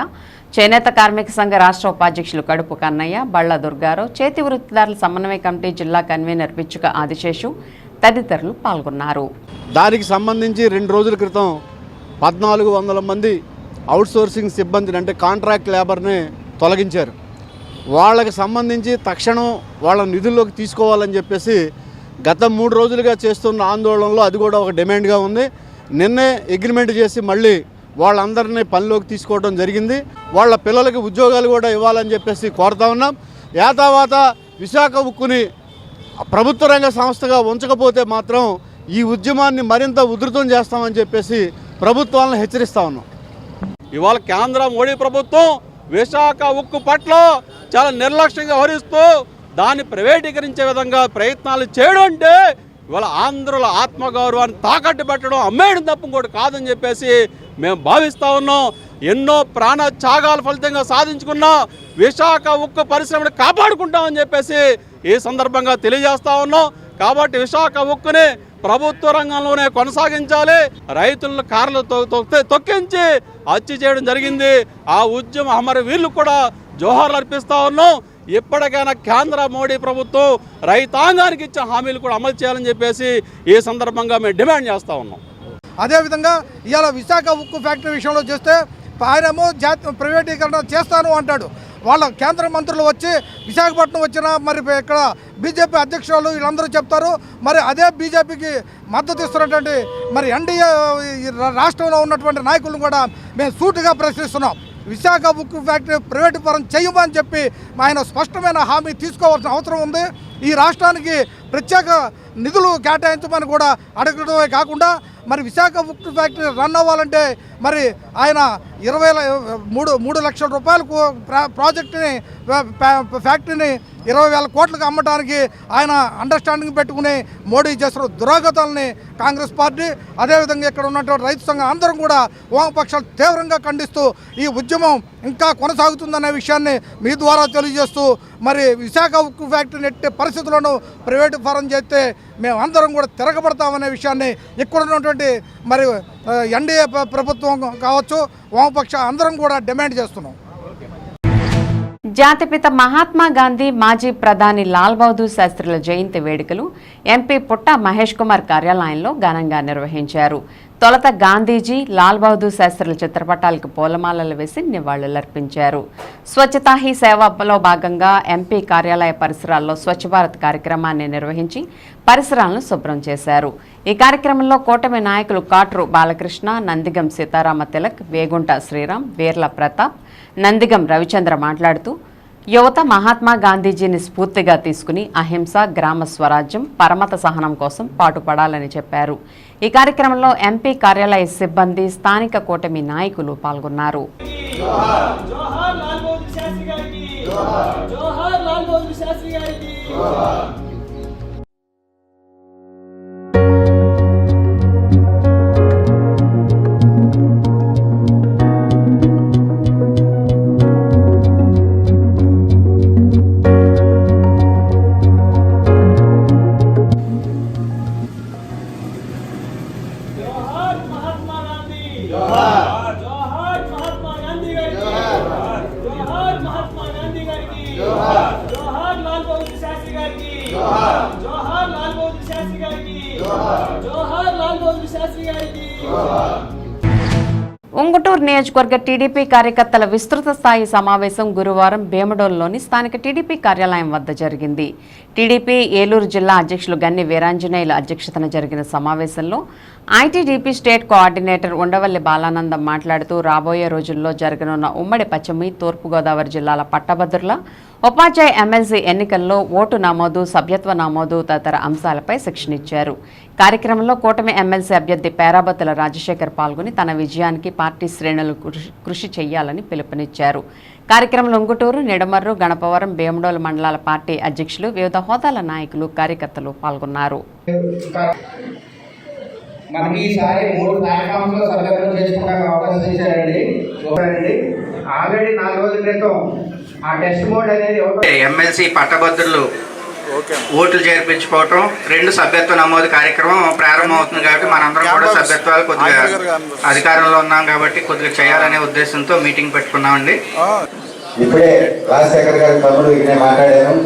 చేనేత కార్మిక సంఘ రాష్ట్ర ఉపాధ్యక్షులు కడుపు కన్నయ్య, బళ్ల దుర్గారావు, చేతి వృత్తిదారుల సమన్వయ కమిటీ జిల్లా కన్వీనర్ పిచ్చుక ఆదిశేషు తదితరులు పాల్గొన్నారు. దానికి సంబంధించి 2 రోజుల క్రితం 1400 మంది అవుట్సోర్సింగ్ సిబ్బందిని అంటే కాంట్రాక్ట్ లేబర్ని తొలగించారు. వాళ్ళకి సంబంధించి తక్షణం వాళ్ళ నిధుల్లోకి తీసుకోవాలని చెప్పేసి గత 3 రోజులుగా చేస్తున్న ఆందోళనలో అది కూడా ఒక డిమాండ్గా ఉంది. నిన్నే అగ్రిమెంట్ చేసి మళ్ళీ వాళ్ళందరినీ పనిలోకి తీసుకోవడం జరిగింది. వాళ్ళ పిల్లలకి ఉద్యోగాలు కూడా ఇవ్వాలని చెప్పేసి కోరుతా ఉన్నాం. ఏతావాత విశాఖ ఉక్కుని ప్రభుత్వ రంగ సంస్థగా ఉంచకపోతే మాత్రం ఈ ఉద్యమాన్ని మరింత ఉధృతం చేస్తామని చెప్పేసి ప్రభుత్వాలను హెచ్చరిస్తా ఉన్నాం. ఇవాళ కేంద్ర మోడీ ప్రభుత్వం విశాఖ ఉక్కు పట్ల చాలా నిర్లక్ష్యంగా వ్యవహరిస్తూ దాన్ని ప్రైవేటీకరించే విధంగా ప్రయత్నాలు చేయడం అంటే ఇవాళ ఆంధ్రుల ఆత్మగౌరవాన్ని తాకట్టు పెట్టడం, అమ్మేయడం తప్ప ఇంకోటి కాదని చెప్పేసి మేము భావిస్తూ ఉన్నాం. ఎన్నో ప్రాణ త్యాగాల ఫలితంగా సాధించుకున్న విశాఖ ఉక్కు పరిశ్రమను కాపాడుకుంటామని చెప్పేసి ఈ సందర్భంగా తెలియజేస్తూ ఉన్నాం. కాబట్టి విశాఖ ఉక్కుని ప్రభుత్వ రంగంలోనే కొనసాగించాలి. రైతులను కార్లు తొక్కించి హత్య చేయడం జరిగింది. ఆ ఉద్యమ అమరవీరులు కూడా జోహార్లు అర్పిస్తూ ఉన్నాం. ఇప్పటికైనా కేంద్ర మోడీ ప్రభుత్వం రైతాంగానికి ఇచ్చిన హామీలు కూడా అమలు చేయాలని చెప్పేసి ఈ సందర్భంగా మేము డిమాండ్ చేస్తూ ఉన్నాం. అదేవిధంగా ఇవాళ విశాఖ ఉక్కు ఫ్యాక్టరీ విషయంలో చేస్తే ఆయనేమో ప్రైవేటీకరణ చేస్తాను అంటాడు. వాళ్ళ కేంద్ర మంత్రులు వచ్చి విశాఖపట్నం వచ్చిన మరి ఇక్కడ బీజేపీ అధ్యక్షులు వీళ్ళందరూ చెప్తారు. మరి అదే బీజేపీకి మద్దతు ఇస్తున్నటువంటి మరి ఎన్డీఏ రాష్ట్రంలో ఉన్నటువంటి నాయకులను కూడా మేము సూటిగా ప్రశ్నిస్తున్నాం. విశాఖ ఉక్కు ఫ్యాక్టరీ ప్రైవేటు పరం చేయమని చెప్పి ఆయన స్పష్టమైన హామీ తీసుకోవాల్సిన అవసరం ఉంది. ఈ రాష్ట్రానికి ప్రత్యేక నిధులు కేటాయించమని కూడా అడగడమే కాకుండా మరి విశాఖ ఉక్కు ఫ్యాక్టరీ రన్ అవ్వాలంటే మరి ఆయన 23 లక్షల రూపాయలకు ప్రాజెక్టుని ఫ్యాక్టరీని 20,000 కోట్లకు అమ్మడానికి ఆయన అండర్స్టాండింగ్ పెట్టుకుని మోడీ చేసిన దురాగతాలని కాంగ్రెస్ పార్టీ అదేవిధంగా ఇక్కడ ఉన్నటువంటి రైతు సంఘం అందరం కూడా వామపక్షాలు తీవ్రంగా ఖండిస్తూ ఈ ఉద్యమం ఇంకా కొనసాగుతుందనే విషయాన్ని మీ ద్వారా తెలియజేస్తూ మరి విశాఖ ఉక్కు ఫ్యాక్టరీని ఎట్టే పరిస్థితులను ప్రైవేటు ఫారం చేస్తే మేము అందరం కూడా తిరగబడతామనే విషయాన్ని ఇక్కడ ఉన్నటువంటి మరి ఎన్డీఏ ప్రభుత్వం కావచ్చు వామపక్ష అందరం కూడా డిమాండ్ చేస్తున్నాం. జాతిపిత మహాత్మా గాంధీ మాజీ ప్రధాని లాల్ బహదూర్ శాస్త్రుల జయంతి వేడుకలు ఎంపీ పుట్ట మహేష్ కుమార్ కార్యాలయంలో ఘనంగా నిర్వహించారు. తొలుత గాంధీజీ లాల్ బహదూర్ శాస్త్రుల చిత్రపటాలకు పూలమాలలు వేసి నివాళులర్పించారు. స్వచ్ఛతా హీ సేవలో భాగంగా ఎంపీ కార్యాలయ పరిసరాల్లో స్వచ్ఛ భారత్ కార్యక్రమాన్ని నిర్వహించి పరిసరాలను శుభ్రం చేశారు. ఈ కార్యక్రమంలో కూటమి నాయకులు కాట్రు బాలకృష్ణ, నందిగం సీతారామ తిలక్, వేగుంట శ్రీరామ్, వీర్ల ప్రతాప్, నందిగం రవిచంద్ర మాట్లాడుతూ యువత మహాత్మా గాంధీజీని స్ఫూర్తిగా తీసుకుని అహింస, గ్రామ స్వరాజ్యం, పరమత సహనం కోసం పాటుపడాలని చెప్పారు. ఈ కార్యక్రమంలో ఎంపీ కార్యాలయ సిబ్బంది, స్థానిక కూటమి నాయకులు పాల్గొన్నారు. ఉంగుటూరు నియోజకవర్గ టీడీపీ కార్యకర్తల విస్తృత స్థాయి సమావేశం గురువారం భీమడోలులోని స్థానిక టీడీపీ కార్యాలయం వద్ద జరిగింది. టీడీపీ ఏలూరు జిల్లా అధ్యక్షులు గన్ని వీరాంజనేయుల అధ్యక్షతన జరిగిన సమావేశంలో ITDP state coordinator Undavalli Balanandam మాట్లాడుతూ రాబోయే రోజుల్లో జరగనున్న ఉమ్మడి పశ్చిమ తూర్పుగోదావరి జిల్లాల పట్టభద్రుల ఉపాధ్యాయ ఎమ్మెల్సీ ఎన్నికల్లో ఓటు నమోదు, సభ్యత్వ నమోదు తదితర అంశాలపై శిక్షణ ఇచ్చారు. కార్యక్రమంలో కూటమి ఎమ్మెల్సీ అభ్యర్థి పేరాబత్తుల రాజశేఖర్ పాల్గొని తన విజయానికి పార్టీ శ్రేణులు కృషి చేయాలని పిలుపునిచ్చారు. కార్యక్రమంలో ఉంగుటూరు, నిడమర్రు, గణపవరం, భీమడోలు మండలాల పార్టీ అధ్యక్షులు, వివిధ హోదాల నాయకులు, కార్యకర్తలు పాల్గొన్నారు. మనకి ఈసారి 3 ప్లాట్ఫామ్స్లో సభ్యత్వం చేసుకోవడానికి అవకాశం ఇచ్చారండి. ఆల్రెడీ 4 రోజుల క్రితం ఆ టెస్ట్ మోడ్ అనేది ఎమ్మెల్సీ పట్టభద్రులు ఓట్లు చేర్పించుకోవటం, 2 సభ్యత్వ నమోదు కార్యక్రమం ప్రారంభం అవుతుంది. కాబట్టి మనందరం కూడా సభ్యత్వాలు కొద్దిగా అధికారంలో ఉన్నాం కాబట్టి కొద్దిగా చేయాలనే ఉద్దేశంతో మీటింగ్ పెట్టుకున్నామండి. ఇప్పుడే రాజశేఖర్ గారి తమ్ముడు ఇక్కడే మాట్లాడాను.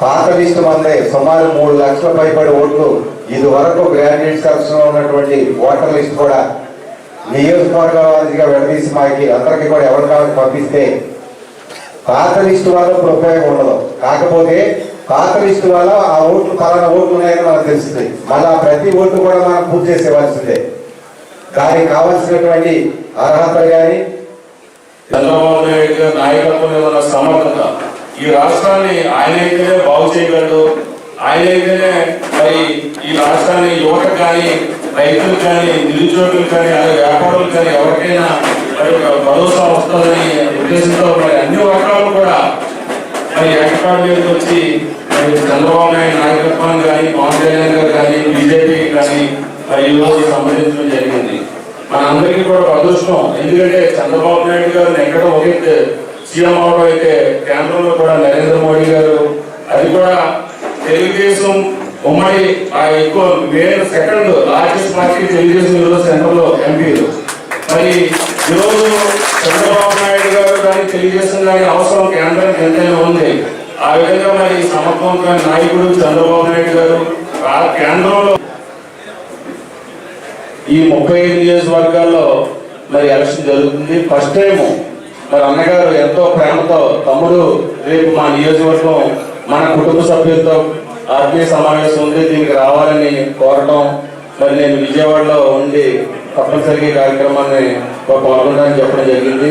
పాత లిస్టు మందే సుమారు 3 లక్షల పైబడి ఓట్లు ఇది వరకు గ్రాడ్యుయేట్ కరప్షన్ లో ఉన్నటువంటి ఓటర్ లిస్ట్ కూడా నియోజకవర్గాలుగా విడదీసి మాకి అందరికీ కూడా ఎవరి కావాలి పంపిస్తే పాత లిస్టు వల్ల ఇప్పుడు ఉపయోగం ఉండదు. కాకపోతే పాత లిస్టు వల్ల ఆ ఓట్లు పలానా ఓట్లు ఉన్నాయని మనకు తెలుస్తుంది. మళ్ళా ప్రతి ఓటు కూడా మనం పూర్తి చేసేవలసిందే. దానికి కావాల్సినటువంటి అర్హతలు కానీ చంద్రబాబు నాయుడు గారి నాయకత్వంలో ఉన్న సమర్థత, ఈ రాష్ట్రాన్ని ఆయనైతేనే బాగు చేయగలడు. ఆయనైతేనే మరి ఈ రాష్ట్రాన్ని యువతకు కానీ, రైతులకు కానీ, నిరుద్యోగులు కానీ, వ్యాపారులు కానీ ఎవరికైనా మరి భరోసా వస్తుందని ఉద్దేశంతో మరి అన్ని వర్గాలు కూడా మరి ఏకపాటు మీదకి వచ్చి మరి చంద్రబాబు నాయుడు నాయకత్వాన్ని కానీ, పవన్ కళ్యాణ్ గారు కానీ, బీజేపీ కానీ మరి ఈరోజు సంబంధించడం జరిగింది. మనందరికీ కూడా అదృష్టం. ఎందుకంటే చంద్రబాబు నాయుడు గారు ఎక్కడ ఒకే సీఎం అవడం అయితే కేంద్రంలో కూడా నరేంద్ర మోడీ గారు, అది కూడా తెలుగుదేశం ఉమ్మడి ఎక్కువ వేరే సెకండ్ లార్జెస్ట్ పార్టీ తెలుగుదేశం ఈరోజు సెంట్రల్లో ఎంపీలు. మరి ఈరోజు చంద్రబాబు నాయుడు గారు కానీ తెలుగుదేశం కానీ అవసరం కేంద్రానికి ఎంతైనా ఉంది. ఆ విధంగా మరి సమర్థవంతమైన నాయకుడు చంద్రబాబు నాయుడు గారు కేంద్రంలో ఈ 35 నియోజకవర్గాల్లో మరి ఎలక్షన్ జరుగుతుంది. ఫస్ట్ టైం మరి అన్నగారు ఎంతో ప్రేమతో తమ్ముడు రేపు మా నియోజకవర్గం మన కుటుంబ సభ్యులతో ఆత్మీయ సమావేశం ఉంది, దీనికి రావాలని కోరటం. మరి నేను విజయవాడలో ఉండి తప్పనిసరిగా ఈ కార్యక్రమాన్ని పాల్గొనడానికి చెప్పడం జరిగింది.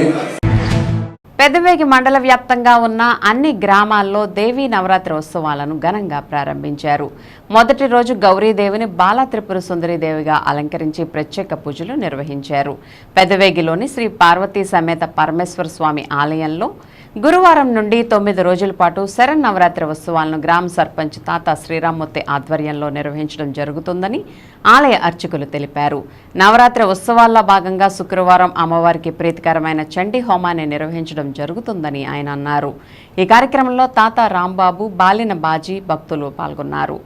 పెద్దవేగి మండల వ్యాప్తంగా ఉన్న అన్ని గ్రామాల్లో దేవీ నవరాత్రి ఉత్సవాలను ఘనంగా ప్రారంభించారు. మొదటి రోజు గౌరీదేవిని బాలా త్రిపుర సుందరీదేవిగా అలంకరించి ప్రత్యేక పూజలు నిర్వహించారు. పెద్దవేగిలోని శ్రీ పార్వతీ సమేత పరమేశ్వర స్వామి ఆలయంలో గురువారం నుండి 9 రోజుల పాటు శరన్నవరాత్రి ఉత్సవాలను గ్రామ సర్పంచ్ తాత శ్రీరామ్మూర్తి ఆధ్వర్యంలో నిర్వహించడం జరుగుతుందని ఆలయ అర్చకులు తెలిపారు. నవరాత్రి ఉత్సవాల్లో భాగంగా శుక్రవారం అమ్మవారికి ప్రీతికరమైన చండీ హోమాన్ని నిర్వహించడం జరుగుతుందని ఆయన అన్నారు. ఈ కార్యక్రమంలో తాత రాంబాబు, బాలిన బాజీ భక్తులు పాల్గొన్నారు.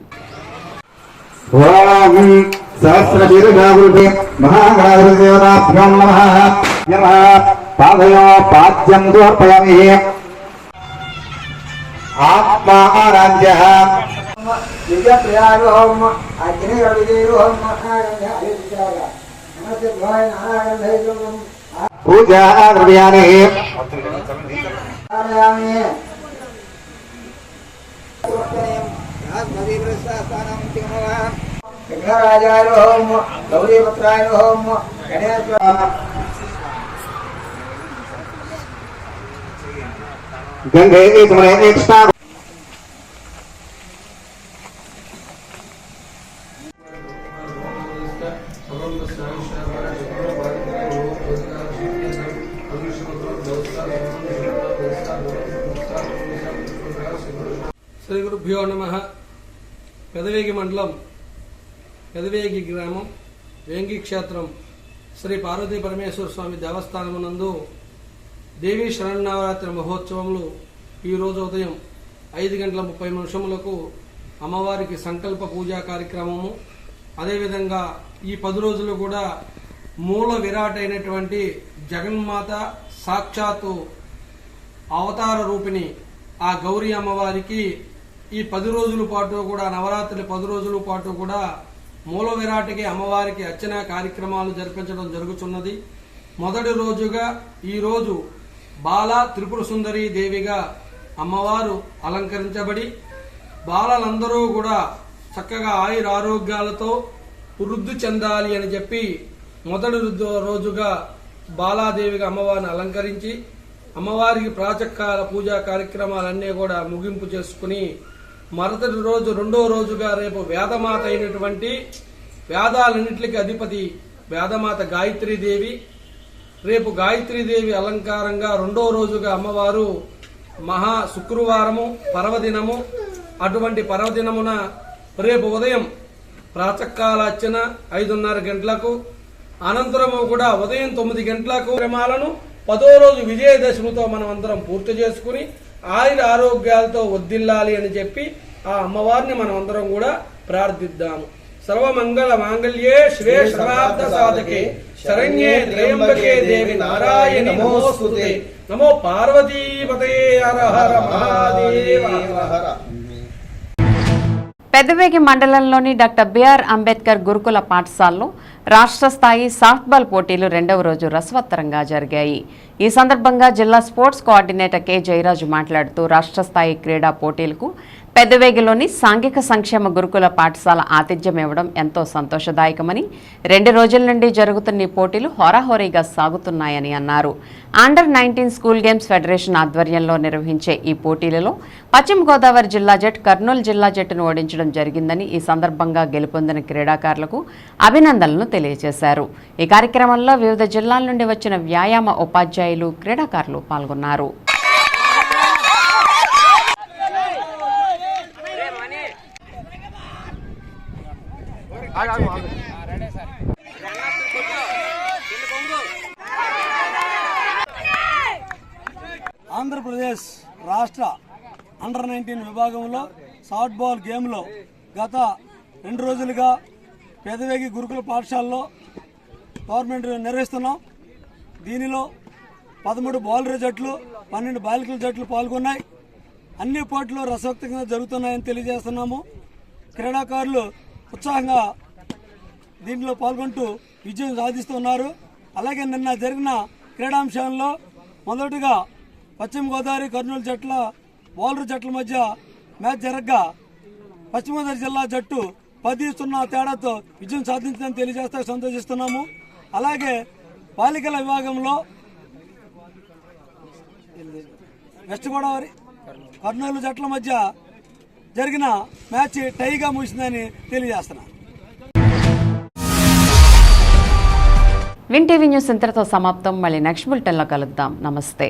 పూజా ద్రవ్యాన్ని విఘ్నరాజాయ ఓం గౌరీపుత్రాయ ఓం గణేశ గంగే ఏకస్తా శ్రీ గురుభ్యో నమః. పెదవేగి మండలం పెదవేగి గ్రామం వేంగి క్షేత్రం శ్రీ పార్వతీ పరమేశ్వర స్వామి దేవస్థానమునందు దేవీ శరన్నవరాత్రి మహోత్సవములు ఈరోజు ఉదయం 5:30 అమ్మవారికి సంకల్ప పూజా కార్యక్రమము, అదేవిధంగా ఈ 10 రోజులు కూడా మూల విరాట్ అయినటువంటి జగన్మాత సాక్షాత్తు అవతార రూపిణి ఆ గౌరీ అమ్మవారికి ఈ 10 రోజుల పాటు కూడా నవరాత్రి 10 రోజుల పాటు కూడా మూల విరాటికి అమ్మవారికి అర్చన కార్యక్రమాలు జరిపించడం జరుగుతున్నది. మొదటి రోజుగా ఈరోజు బాలా త్రిపుర సుందరీ దేవిగా అమ్మవారు అలంకరించబడి బాలలందరూ కూడా చక్కగా ఆయుర ఆరోగ్యాలతో వృద్ధి చెందాలి అని చెప్పి మొదటి రోజుగా బాలాదేవిగా అమ్మవారిని అలంకరించి అమ్మవారికి ప్రాతకాల పూజా కార్యక్రమాలన్నీ కూడా ముగింపు చేసుకుని మరుసటి రోజు రెండో రోజుగా రేపు వేదమాత అయినటువంటి వేదాలన్నింటికి అధిపతి వేదమాత గాయత్రీదేవి, రేపు గాయత్రీదేవి అలంకారంగా రెండో రోజుగా అమ్మవారు మహా శుక్రవారము పర్వదినము. అటువంటి పర్వదినమున రేపు ఉదయం ప్రాతకాల అర్చన 5:30 గంటలకు, అనంతరము కూడా ఉదయం 9 గంటలకు క్రమాలను 10వ రోజు విజయదశమితో మనం అందరం పూర్తి చేసుకుని ఆయుర ఆరోగ్యాలతో వర్ధిల్లాలి అని చెప్పి ఆ అమ్మవారిని మనం అందరం కూడా ప్రార్థిద్దాము. సర్వమంగళ మాంగళ్యే శివే సర్వార్థ సాధకే శరణ్యే త్రయంబకే దేవి నారాయణి నమోస్తుతే. నమో పార్వతీపతే హర హర మహాదేవ హర. పెద్దవేగి మండలంలోని డాక్టర్ బిఆర్ అంబేద్కర్ గురుకుల పాఠశాలలో రాష్ట్ర స్థాయి సాఫ్ట్బాల్ పోటీలు 2వ రోజు రసవత్తరంగా జరిగాయి. ఈ సందర్భంగా జిల్లా స్పోర్ట్స్ కోఆర్డినేటర్ కె జయరాజు మాట్లాడుతూ రాష్ట్ర స్థాయి క్రీడా పోటీలకు పెద్దవేగిలోని సాంఘిక సంక్షేమ గురుకుల పాఠశాల ఆతిథ్యం ఇవ్వడం ఎంతో సంతోషదాయకమని, 2 రోజుల నుండి జరుగుతున్న ఈ పోటీలు హోరాహోరీగా సాగుతున్నాయని అన్నారు. అండర్ 19 స్కూల్ గేమ్స్ ఫెడరేషన్ ఆధ్వర్యంలో నిర్వహించే ఈ పోటీలలో పశ్చిమ గోదావరి జిల్లా జట్టు కర్నూలు జిల్లా జట్టును ఓడించడం జరిగిందని, ఈ సందర్భంగా గెలుపొందిన క్రీడాకారులకు అభినందనలు తెలియజేశారు. ఈ కార్యక్రమంలో వివిధ జిల్లాల నుండి వచ్చిన వ్యాయామ ఉపాధ్యాయులు, క్రీడాకారులు పాల్గొన్నారు. ఆంధ్రప్రదేశ్ రాష్ట్ర అండర్ 19 విభాగంలో సాఫ్ట్బాల్ గేమ్లో గత 2 రోజులుగా పెదవేగి గురుకుల పాఠశాలలో టోర్నమెంట్ నిర్వహిస్తున్నాం. దీనిలో 13 బౌలర్ జట్లు 12 బాలికల జట్లు పాల్గొన్నాయి. అన్ని పోటీలు రసవక్తంగా జరుగుతున్నాయని తెలియజేస్తున్నాము. క్రీడాకారులు ఉత్సాహంగా దీంట్లో పాల్గొంటూ విజయం సాధిస్తున్నారు. అలాగే నిన్న జరిగిన క్రీడాంశాల్లో మొదటగా పశ్చిమ గోదావరి కర్నూలు జట్ల బౌలర్ జట్ల మధ్య మ్యాచ్ జరగగా పశ్చిమ గోదావరి జిల్లా జట్టు 10-0 తేడాతో విజయం సాధించిందని తెలియజేస్తూ సంతోషిస్తున్నాము. అలాగే బాలికల విభాగంలో వెస్ట్ గోదావరి కర్నూలు జట్ల మధ్య జరిగిన మ్యాచ్ టైగా ముగిసిందని తెలియజేస్తున్నాను. విన్ టీవీ న్యూస్ ఇంతటితో సమాప్తం. మళ్ళీ నెక్స్ట్ బులెటిన్లో కలుద్దాం. నమస్తే.